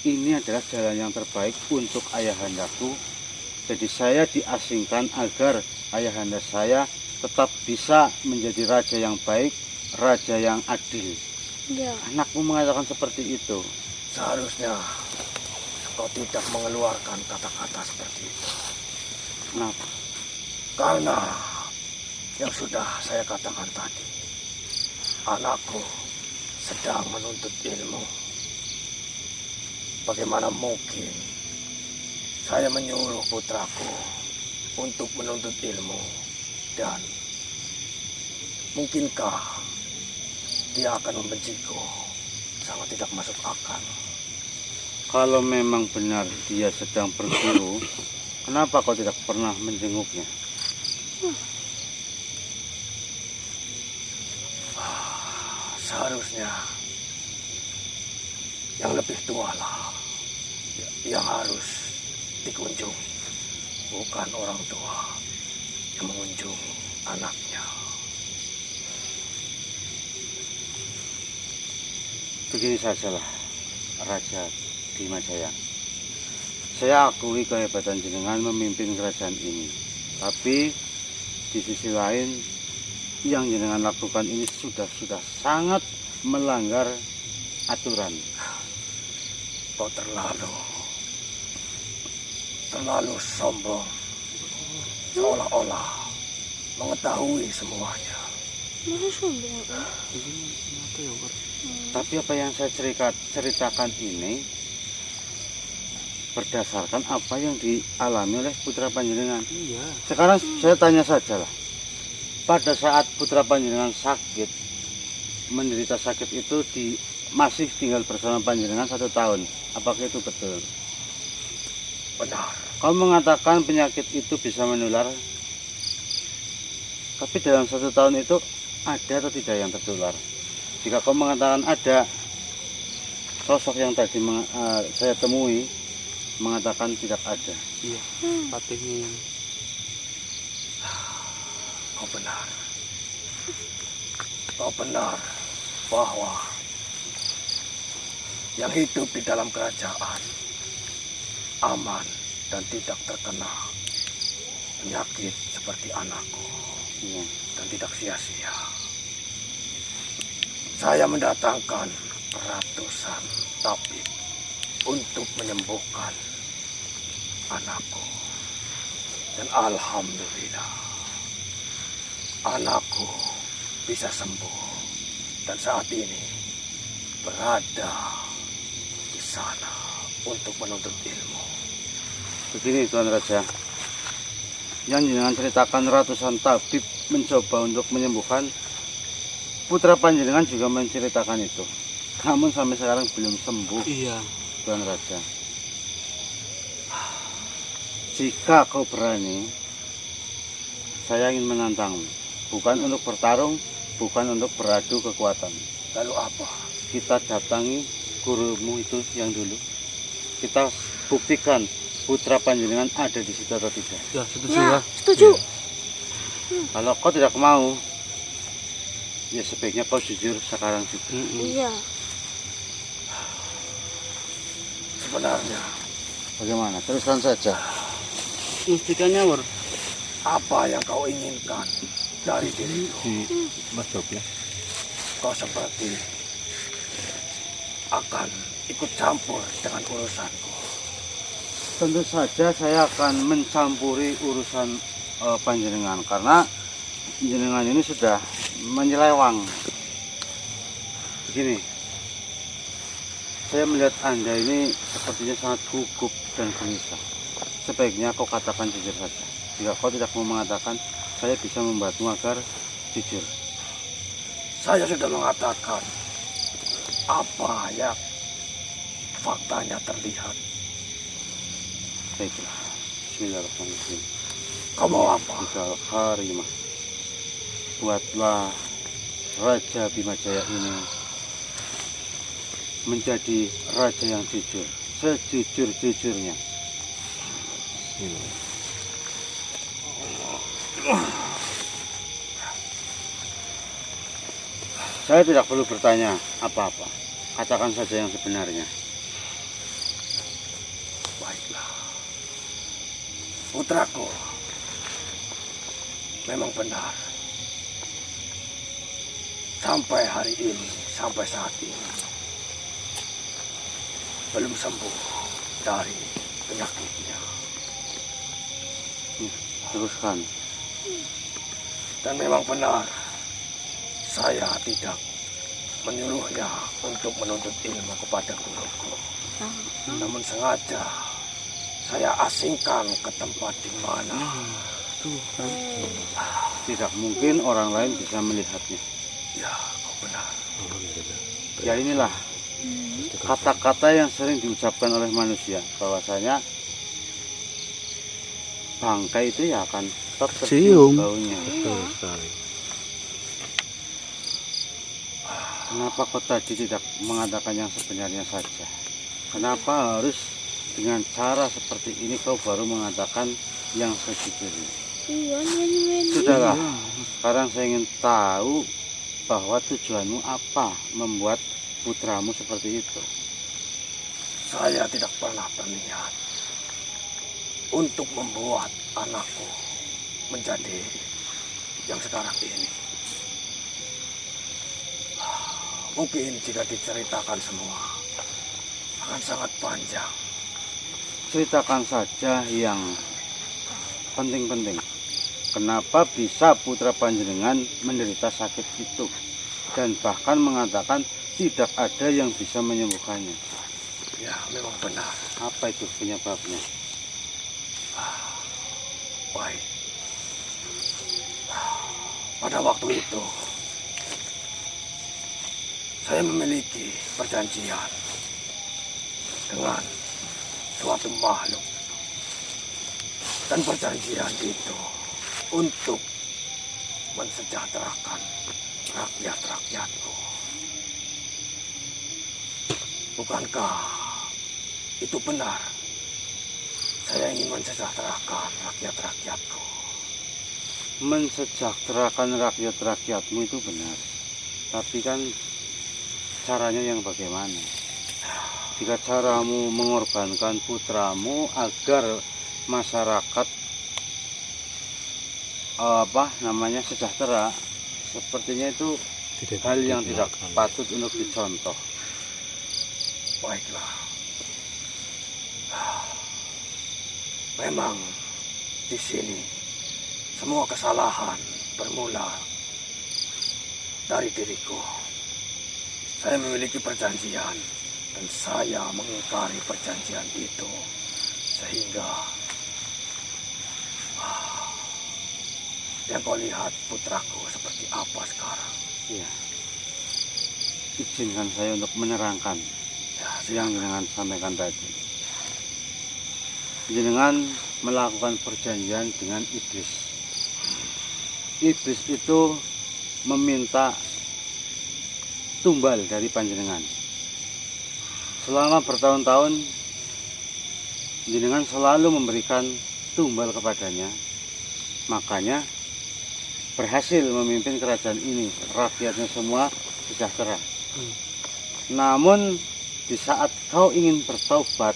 ini adalah jalan yang terbaik untuk ayahandaku. Jadi saya diasingkan agar ayahanda saya tetap bisa menjadi raja yang baik, raja yang adil. Ya. Anakmu mengatakan seperti itu. Seharusnya kau tidak mengeluarkan kata-kata seperti itu. Kenapa? Karena yang sudah saya katakan tadi, anakku sedang menuntut ilmu. Bagaimana mungkin saya menyuruh putraku untuk menuntut ilmu, dan mungkinkah dia akan membenciku? Sangat tidak masuk akal. Kalau memang benar dia sedang berguru, kenapa kau tidak pernah menjenguknya? Seharusnya yang lebih tua lah yang harus dikunjungi, bukan orang tua yang mengunjungi anaknya. Begini sajalah, Raja Dimajaya. Saya akui kehebatan jenengan memimpin kerajaan ini. Tapi di sisi lain, yang jenengan lakukan ini sudah sangat melanggar aturan. Kau terlalu sombong, seolah-olah mengetahui semuanya. Masa sombong? Tapi apa yang saya ceritakan ini berdasarkan apa yang dialami oleh putra panjenengan. Iya. Sekarang saya tanya saja lah. Pada saat putra panjenengan sakit, menderita sakit itu masih tinggal bersama panjenengan 1 tahun. Apakah itu betul? Benar. Kau mengatakan penyakit itu bisa menular, tapi dalam 1 tahun itu ada atau tidak yang tertular? Jika kau mengatakan ada, sosok yang tadi saya temui mengatakan tidak ada. Iya. Patihnya yang Kau benar. Kau benar bahwa yang hidup di dalam kerajaan aman dan tidak terkena penyakit seperti anakku, Ya. dan tidak sia-sia. Saya mendatangkan ratusan tabib untuk menyembuhkan anakku. Dan alhamdulillah, anakku bisa sembuh dan saat ini berada di sana untuk menuntut ilmu. Begini Tuan Raja, yang jenengan ceritakan ratusan tabib mencoba untuk menyembuhkan, putra panjenengan juga menceritakan itu. Namun sampai sekarang belum sembuh, iya. Tuan Raja. Jika kau berani, saya ingin menantangmu. Bukan untuk bertarung, bukan untuk beradu kekuatan. Lalu apa? Kita datangi gurumu itu yang dulu. Kita buktikan putra panjenengan ada di situ atau tidak. Ya, setuju Ya, ya. setuju. Kalau kau tidak mau, ya sebaiknya kau jujur sekarang juga. Iya. Sebenarnya Bagaimana? Teruskan saja. mustikanya, War? Apa yang kau inginkan dari diriku? Mas Doblas. Kau seperti akan ikut campur dengan urusanku. Tentu saja saya akan mencampuri urusan panjenengan karena panjenengan ini sudah menyelewang. Begini, saya melihat Anda ini sepertinya sangat gugup dan gelisah. Sebaiknya kau katakan jujur saja. Jika kau tidak mau mengatakan, saya bisa membuatmu agar jujur. Saya sudah mengatakan apa yang faktanya terlihat. Baiklah, bismillahirrahmanirrahim. Kau mau apa? Misal Karimah, buatlah Raja Bima Jaya ini menjadi raja yang jujur, sejujur-jujurnya. Saya tidak perlu bertanya apa-apa, katakan saja yang sebenarnya. Baiklah. Putraku, memang benar. Sampai hari ini, sampai saat ini, belum sembuh dari penyakitnya. Teruskan. Dan memang benar, saya tidak menyuruhnya untuk menuntut ilmu kepada guruku. Namun sengaja saya asingkan ke tempat di mana. Tuh kan. Tidak mungkin orang lain bisa melihatnya. Ya, kau benar. Ya inilah kata-kata yang sering diucapkan oleh manusia, bahwasanya bangkai itu ya akan tetap tercium baunya. Kenapa kau tadi tidak mengatakan yang sebenarnya saja? Kenapa harus dengan cara seperti ini kau baru mengatakan yang sejujurnya? Iya, nyanyi-nyanyi. Sudahlah, sekarang saya ingin tahu bahwa tujuanmu apa membuat putramu seperti itu. Saya tidak pernah berniat untuk membuat anakku menjadi yang sekarang ini. Mungkin jika diceritakan semua akan sangat panjang. Ceritakan saja yang penting-penting. Kenapa bisa putra panjenengan menderita sakit itu? Dan bahkan mengatakan tidak ada yang bisa menyembuhkannya. Ya, memang benar. Apa itu penyebabnya? Baik. Pada waktu itu, saya memiliki perjanjian dengan suatu makhluk. Dan perjanjian itu untuk mensejahterakan rakyat-rakyatku. Bukankah itu benar? Saya ingin mensejahterakan rakyat-rakyatku. Mensejahterakan rakyat-rakyatmu itu benar. Tapi kan caranya yang bagaimana? Jika caramu mengorbankan putramu agar masyarakat sejahtera, sepertinya itu hal yang tidak patut untuk dicontoh. Baiklah. Memang di sini semua kesalahan bermula dari diriku. Saya memiliki perjanjian dan saya mengingkari perjanjian itu sehingga yang kau lihat putraku seperti apa sekarang. Iya. Izinkan saya untuk menerangkan yang jenengan sampaikan tadi. Jenengan melakukan perjanjian dengan iblis. Iblis itu meminta tumbal dari panjenengan. Selama bertahun-tahun jenengan selalu memberikan tumbal kepadanya. Makanya berhasil memimpin kerajaan ini, rakyatnya semua sejahtera. Namun di saat kau ingin bertaubat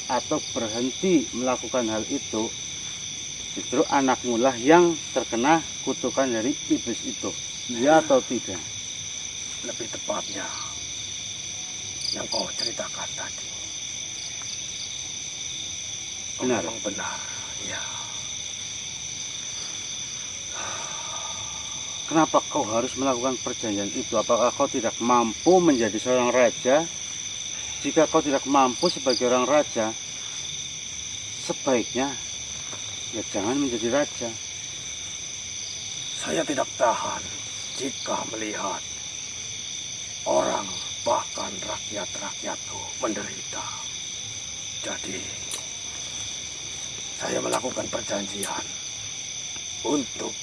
atau berhenti melakukan hal itu, Justru anakmu lah yang terkena kutukan dari iblis itu. Iya atau tidak? Lebih tepatnya yang kau ceritakan tadi. Benar. Memang benar, ya. Kenapa kau harus melakukan perjanjian itu? Apakah kau tidak mampu menjadi seorang raja? Jika kau tidak mampu sebagai orang raja, sebaiknya ya jangan menjadi raja. Saya tidak tahan jika melihat orang, bahkan rakyat-rakyatku menderita. Jadi, saya melakukan perjanjian untuk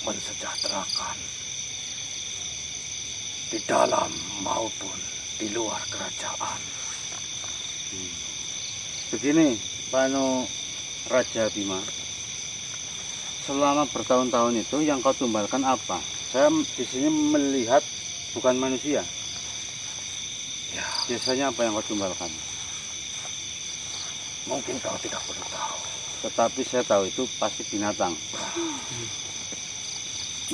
mensejahterakan di dalam maupun di luar kerajaan. Begini, Pano Raja Bima, selama bertahun-tahun itu yang kau tumbalkan apa? Saya di sini melihat bukan manusia. Ya, Biasanya apa yang kau tumbalkan? mungkin kau tidak perlu tahu. Tetapi saya tahu itu pasti binatang.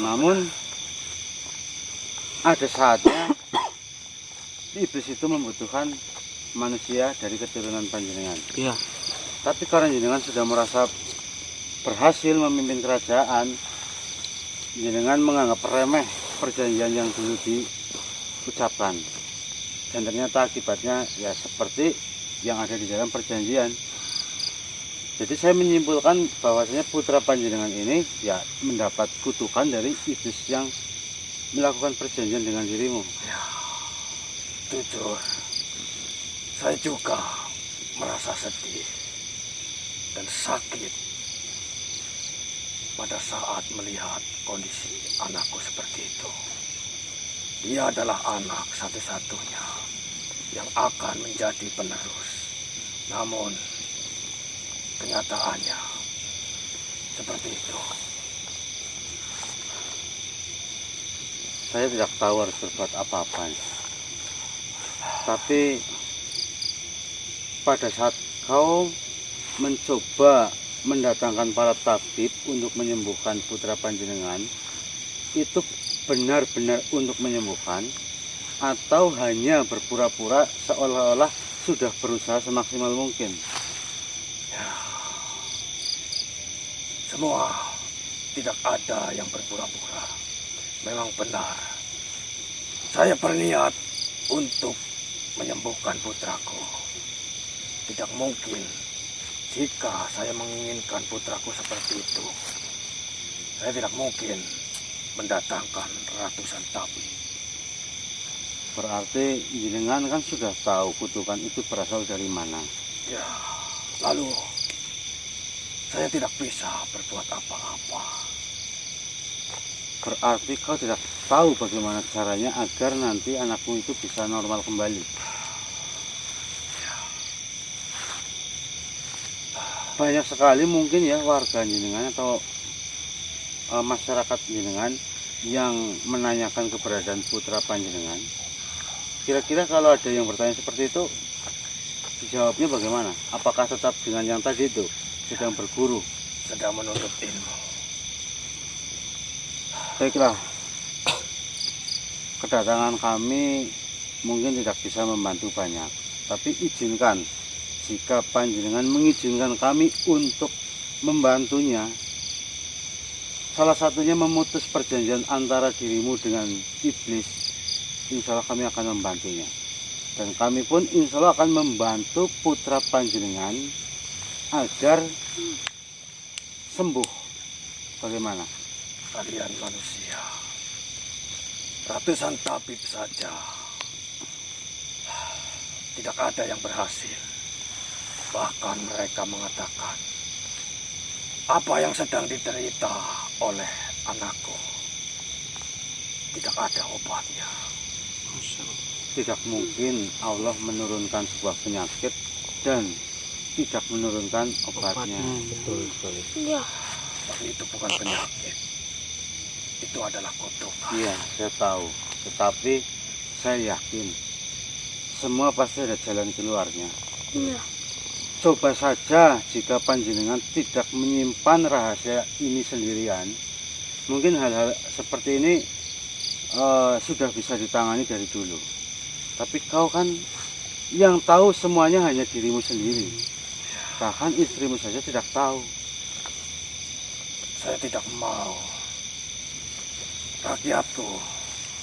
Namun ada saatnya iblis itu membutuhkan manusia dari keturunan panjenengan. Iya. Tapi karena jenengan sudah merasa berhasil memimpin kerajaan, jenengan menganggap remeh perjanjian yang dulu diucapkan. Dan ternyata akibatnya ya seperti yang ada di dalam perjanjian. Jadi saya menyimpulkan bahwasanya putra panjenengan ini ya mendapat kutukan dari iblis yang melakukan perjanjian dengan dirimu. Ya, jujur, saya juga merasa sedih dan sakit pada saat melihat kondisi anakku seperti itu. Dia adalah anak satu-satunya yang akan menjadi penerus. Namun, kenyataannya seperti itu. Saya tidak tahu harus berbuat apa-apa. Tapi pada saat kau mencoba mendatangkan para tabib untuk menyembuhkan putra panjenengan, itu benar-benar untuk menyembuhkan atau hanya berpura-pura seolah-olah sudah berusaha semaksimal mungkin? Semua tidak ada yang berpura-pura. Memang benar. Saya berniat untuk menyembuhkan putraku. Tidak mungkin jika saya menginginkan putraku seperti itu. Saya tidak mungkin mendatangkan ratusan tabib. Berarti jenengan kan sudah tahu kutukan itu berasal dari mana. Ya, lalu saya tidak bisa berbuat apa-apa. Berarti kau tidak tahu bagaimana caranya agar nanti anakmu itu bisa normal kembali. Banyak sekali mungkin ya warga jenengan atau masyarakat jenengan yang menanyakan keberadaan putra panjenengan. Kira-kira kalau ada yang bertanya seperti itu, dijawabnya bagaimana? Apakah tetap dengan yang tadi itu, sedang berguru? Sedang menuntut ilmu. Baiklah, kedatangan kami mungkin tidak bisa membantu banyak, tapi izinkan jika panjenengan mengizinkan kami untuk membantunya, salah satunya memutus perjanjian antara dirimu dengan iblis, insya Allah kami akan membantunya. Dan kami pun insya Allah akan membantu putra panjenengan agar sembuh. Bagaimana? Kalian manusia, ratusan tabib saja, tidak ada yang berhasil. Bahkan mereka mengatakan, apa yang sedang diderita oleh anakku tidak ada obatnya. Tidak mungkin Allah menurunkan sebuah penyakit dan tidak menurunkan obatnya. Betul. Iya. Tapi itu bukan penyakit. Itu adalah kutukan. Iya, saya tahu. Tetapi saya yakin semua pasti ada jalan keluarnya. Iya. coba saja jika panjenengan tidak menyimpan rahasia ini sendirian, mungkin hal-hal seperti ini sudah bisa ditangani dari dulu. Tapi kau kan yang tahu semuanya hanya dirimu sendiri. Bahkan istrimu saja tidak tahu. Saya tidak mau rakyatku,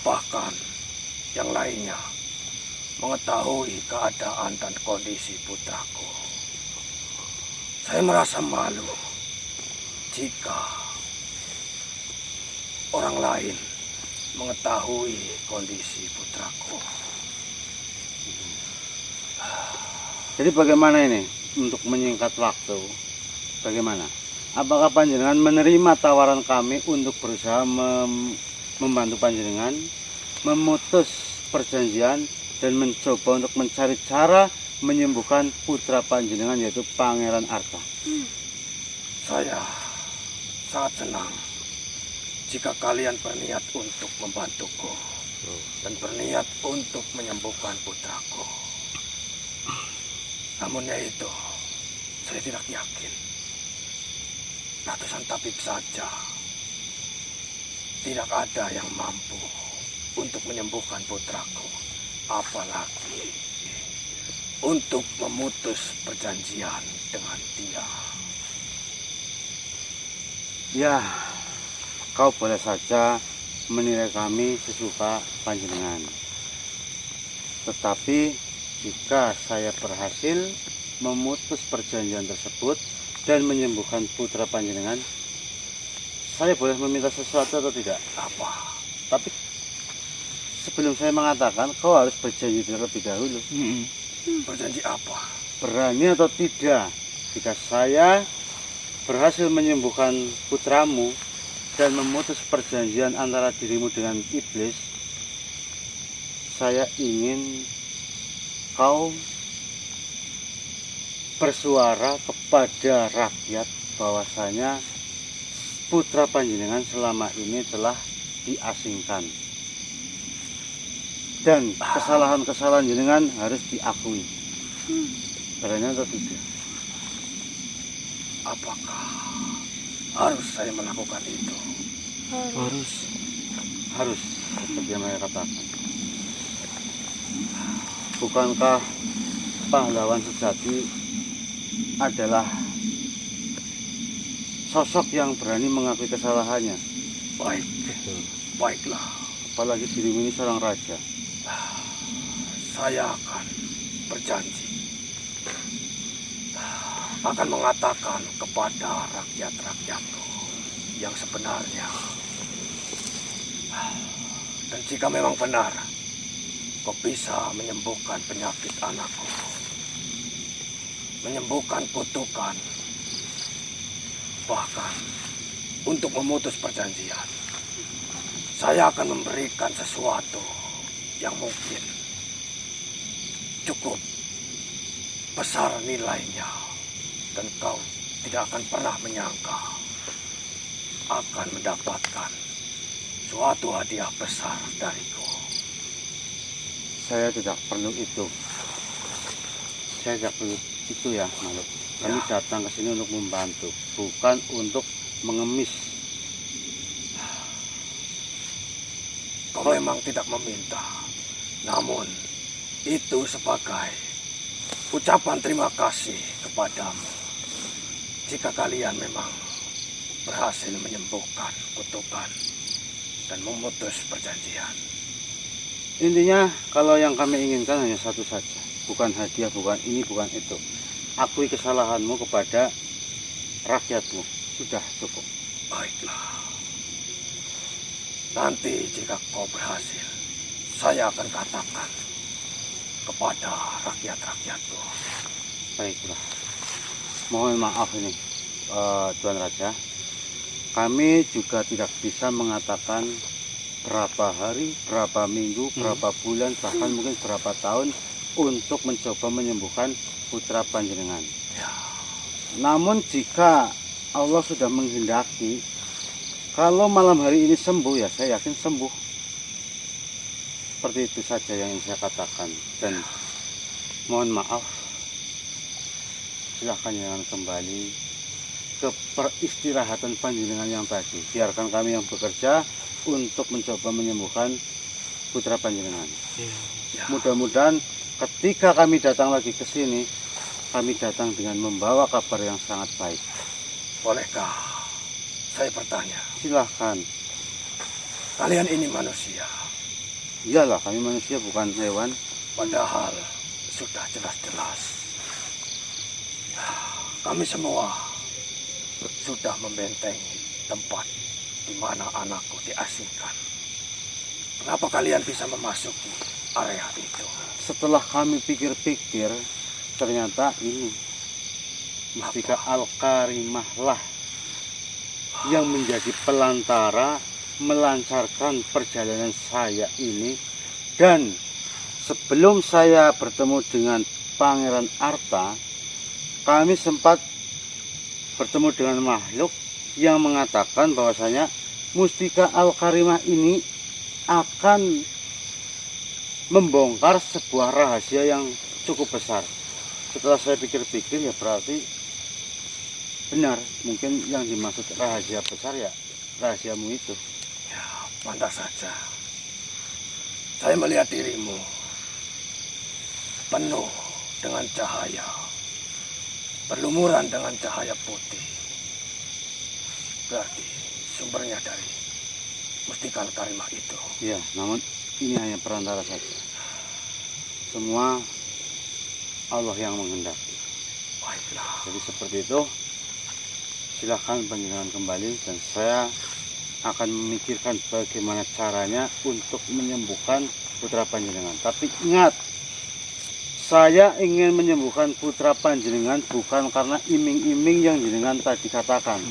bahkan yang lainnya, mengetahui keadaan dan kondisi putraku. Saya merasa malu jika orang lain mengetahui kondisi putraku. Jadi bagaimana ini untuk menyingkat waktu? Bagaimana? Apakah panjenengan menerima tawaran kami untuk berusaha membantu panjenengan memutus perjanjian dan mencoba untuk mencari cara menyembuhkan putra panjenengan, yaitu Pangeran Arta? Saya sangat senang jika kalian berniat untuk membantuku dan berniat untuk menyembuhkan putraku. Namun ya itu, saya tidak yakin. Ratusan tabib saja tidak ada yang mampu untuk menyembuhkan putraku, apalagi untuk memutus perjanjian dengan dia. Ya, kau boleh saja menilai kami sesuka panjenengan. Tetapi jika saya berhasil memutus perjanjian tersebut dan menyembuhkan putra panjenengan, saya boleh meminta sesuatu atau tidak? Apa? Tapi sebelum saya mengatakan, kau harus berjanji terlebih dahulu. Berjanji apa? Berani atau tidak, jika saya berhasil menyembuhkan putramu dan memutus perjanjian antara dirimu dengan iblis, saya ingin kau bersuara kepada rakyat bahwasanya putra panjenengan selama ini telah diasingkan dan kesalahan-kesalahan jenengan harus diakui. Berani atau tidak? Apakah harus saya melakukan itu? Harus, seperti yang saya katakan. Bukankah pahlawan sejati adalah sosok yang berani mengakui kesalahannya? Baik, baiklah. Apalagi dirimu ini seorang raja. Saya akan berjanji akan mengatakan kepada rakyat-rakyatku yang sebenarnya. Dan jika memang benar kau bisa menyembuhkan penyakit anakku, menyembuhkan kutukan, bahkan untuk memutus perjanjian, saya akan memberikan sesuatu yang mungkin cukup besar nilainya, dan kau tidak akan pernah menyangka akan mendapatkan suatu hadiah besar dariku. Saya tidak perlu itu. Saya tidak perlu itu ya, Maluk. Kami datang ke sini untuk membantu, bukan untuk mengemis. Kau memang tidak meminta, namun itu sebagai ucapan terima kasih kepadamu. Jika kalian memang berhasil menyembuhkan kutukan dan memutus perjanjian. Intinya, kalau yang kami inginkan hanya satu saja. Bukan hadiah, bukan ini, bukan itu. Akui kesalahanmu kepada rakyatmu. Sudah cukup. Baiklah. Nanti jika kau berhasil, saya akan katakan kepada rakyat-rakyatku. Baiklah. Mohon maaf ini, Tuan Raja. Kami juga tidak bisa mengatakan berapa hari, berapa minggu, berapa bulan, bahkan mungkin berapa tahun untuk mencoba menyembuhkan putra panjenengan. Ya. Namun jika Allah sudah menghendaki, kalau malam hari ini sembuh, ya saya yakin sembuh. Seperti itu saja yang ingin saya katakan. Dan mohon maaf, silahkan jangan kembali ke peristirahatan panjenengan yang tadi. Biarkan kami yang bekerja untuk mencoba menyembuhkan putra panjenengan. Ya. Mudah-mudahan ketika kami datang lagi ke sini, kami datang dengan membawa kabar yang sangat baik. Bolehkah saya bertanya? Silahkan. Kalian ini manusia, Iyalah, kami manusia bukan hewan. padahal sudah jelas-jelas kami semua sudah membentengi tempat di mana anakku diasingkan. Kenapa kalian bisa memasuki area itu? Setelah kami pikir-pikir, ternyata ini Mustika Al-Karimah lah yang menjadi pelantara melancarkan perjalanan saya ini. Dan sebelum saya bertemu dengan Pangeran Arta, kami sempat bertemu dengan makhluk yang mengatakan bahwasanya Mustika Al-Karimah ini akan membongkar sebuah rahasia yang cukup besar. Setelah saya pikir-pikir, ya berarti benar, mungkin yang dimaksud rahasia besar ya rahasiamu itu. Ya, pantas saja. Saya melihat dirimu penuh dengan cahaya, berlumuran dengan cahaya putih. Berarti sumbernya dari Mustika Al-Karimah itu. Ya, namun ini hanya perantara saja. Semua Allah yang menghendaki. Baiklah. Jadi seperti itu. Silahkan panjenengan kembali dan saya akan memikirkan bagaimana caranya untuk menyembuhkan putra panjenengan. Tapi ingat, saya ingin menyembuhkan putra panjenengan bukan karena iming-iming yang jenengan tadi katakan.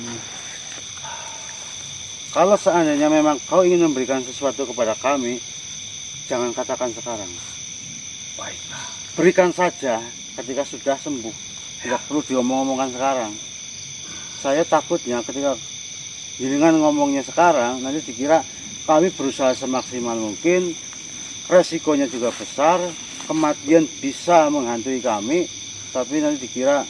Kalau seandainya memang kau ingin memberikan sesuatu kepada kami, jangan katakan sekarang. Baiklah. Berikan saja ketika sudah sembuh. Tidak perlu diomong-omongkan sekarang. Saya takutnya ketika jenengan ngomongnya sekarang, nanti dikira kami berusaha semaksimal mungkin, resikonya juga besar, kematian bisa menghantui kami, tapi nanti dikira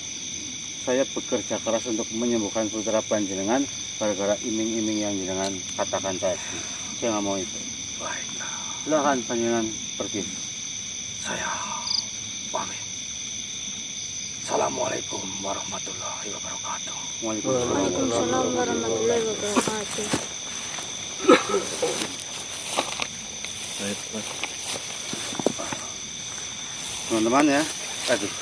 saya bekerja keras untuk menyembuhkan putra panjenengan gara-gara iming-iming yang jenengan katakan tadi. Saya nggak mau itu. Baiklah. Silakan panjenengan pergi. Saya pamit. Assalamualaikum warahmatullahi wabarakatuh. Waalaikumsalam. Waalaikumsalam warahmatullahi wabarakatuh. Teman-teman ya, aduh.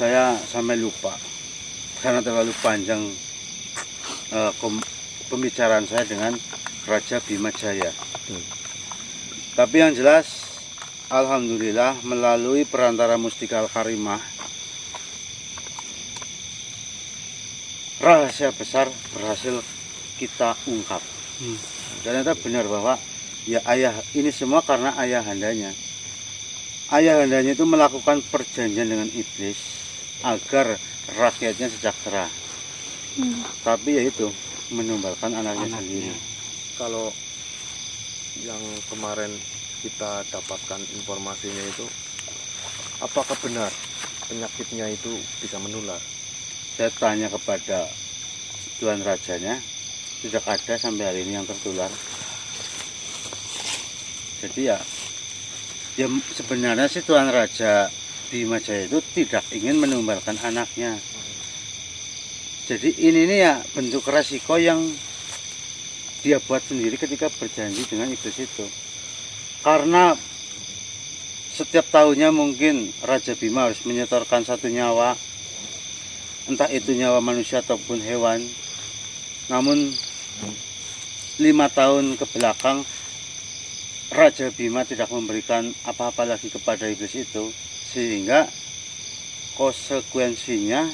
Saya sampai lupa karena terlalu panjang pembicaraan saya dengan Raja Bima Jaya. Tapi yang jelas, alhamdulillah melalui perantara Mustika Al-Karimah, rahasia besar berhasil kita ungkap. Ternyata benar bahwa ya ayah ini semua karena ayahandanya. Ayahandanya itu melakukan perjanjian dengan iblis agar rakyatnya sejahtera. Tapi ya itu menumbalkan anaknya sendiri. Kalau yang kemarin kita dapatkan informasinya itu, apakah benar penyakitnya itu bisa menular? Saya tanya kepada Tuan Rajanya, tidak ada sampai hari ini yang tertular. Jadi ya sebenarnya sih Tuan Raja Bima Jaya itu tidak ingin menumbalkan anaknya. Jadi ini nih ya bentuk resiko yang dia buat sendiri ketika berjanji dengan iblis itu. Karena setiap tahunnya mungkin Raja Bima harus menyetorkan satu nyawa, entah itu nyawa manusia ataupun hewan. Namun 5 tahun ke belakang Raja Bima tidak memberikan apa-apa lagi kepada iblis itu, sehingga konsekuensinya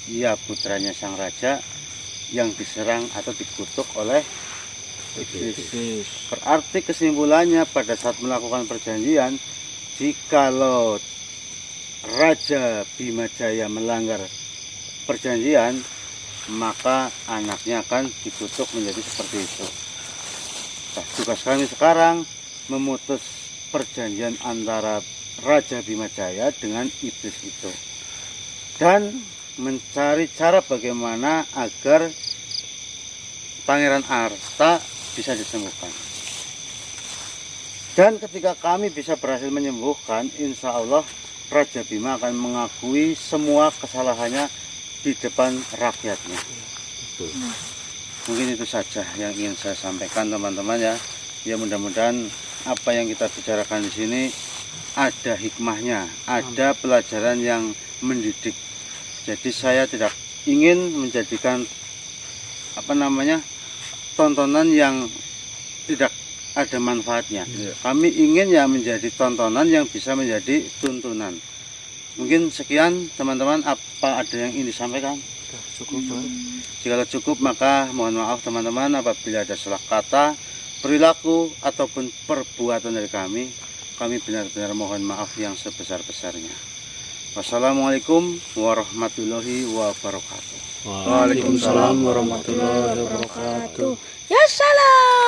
ya putranya sang raja yang diserang atau dikutuk oleh iblis. Berarti kesimpulannya pada saat melakukan perjanjian, jikalau Raja Bima Jaya melanggar perjanjian, maka anaknya akan dikutuk menjadi seperti itu. Tugas kami sekarang memutus perjanjian antara Raja Bimajaya dengan iblis itu dan mencari cara bagaimana agar Pangeran Arta bisa disembuhkan. Dan ketika kami bisa berhasil menyembuhkan, insya Allah Raja Bima akan mengakui semua kesalahannya di depan rakyatnya. Mungkin itu saja yang ingin saya sampaikan teman-teman ya. Ya mudah-mudahan apa yang kita bicarakan di sini ada hikmahnya, ada pelajaran yang mendidik. Jadi saya tidak ingin menjadikan tontonan yang tidak ada manfaatnya. Kami ingin ya menjadi tontonan yang bisa menjadi tuntunan. Mungkin sekian teman-teman, apa ada yang ingin disampaikan? Cukup, Pak. Jika cukup maka mohon maaf teman-teman apabila ada salah kata, perilaku ataupun perbuatan dari kami benar-benar mohon maaf yang sebesar-besarnya. Wassalamualaikum warahmatullahi wabarakatuh. Waalaikumsalam warahmatullahi wabarakatuh. Ya salam.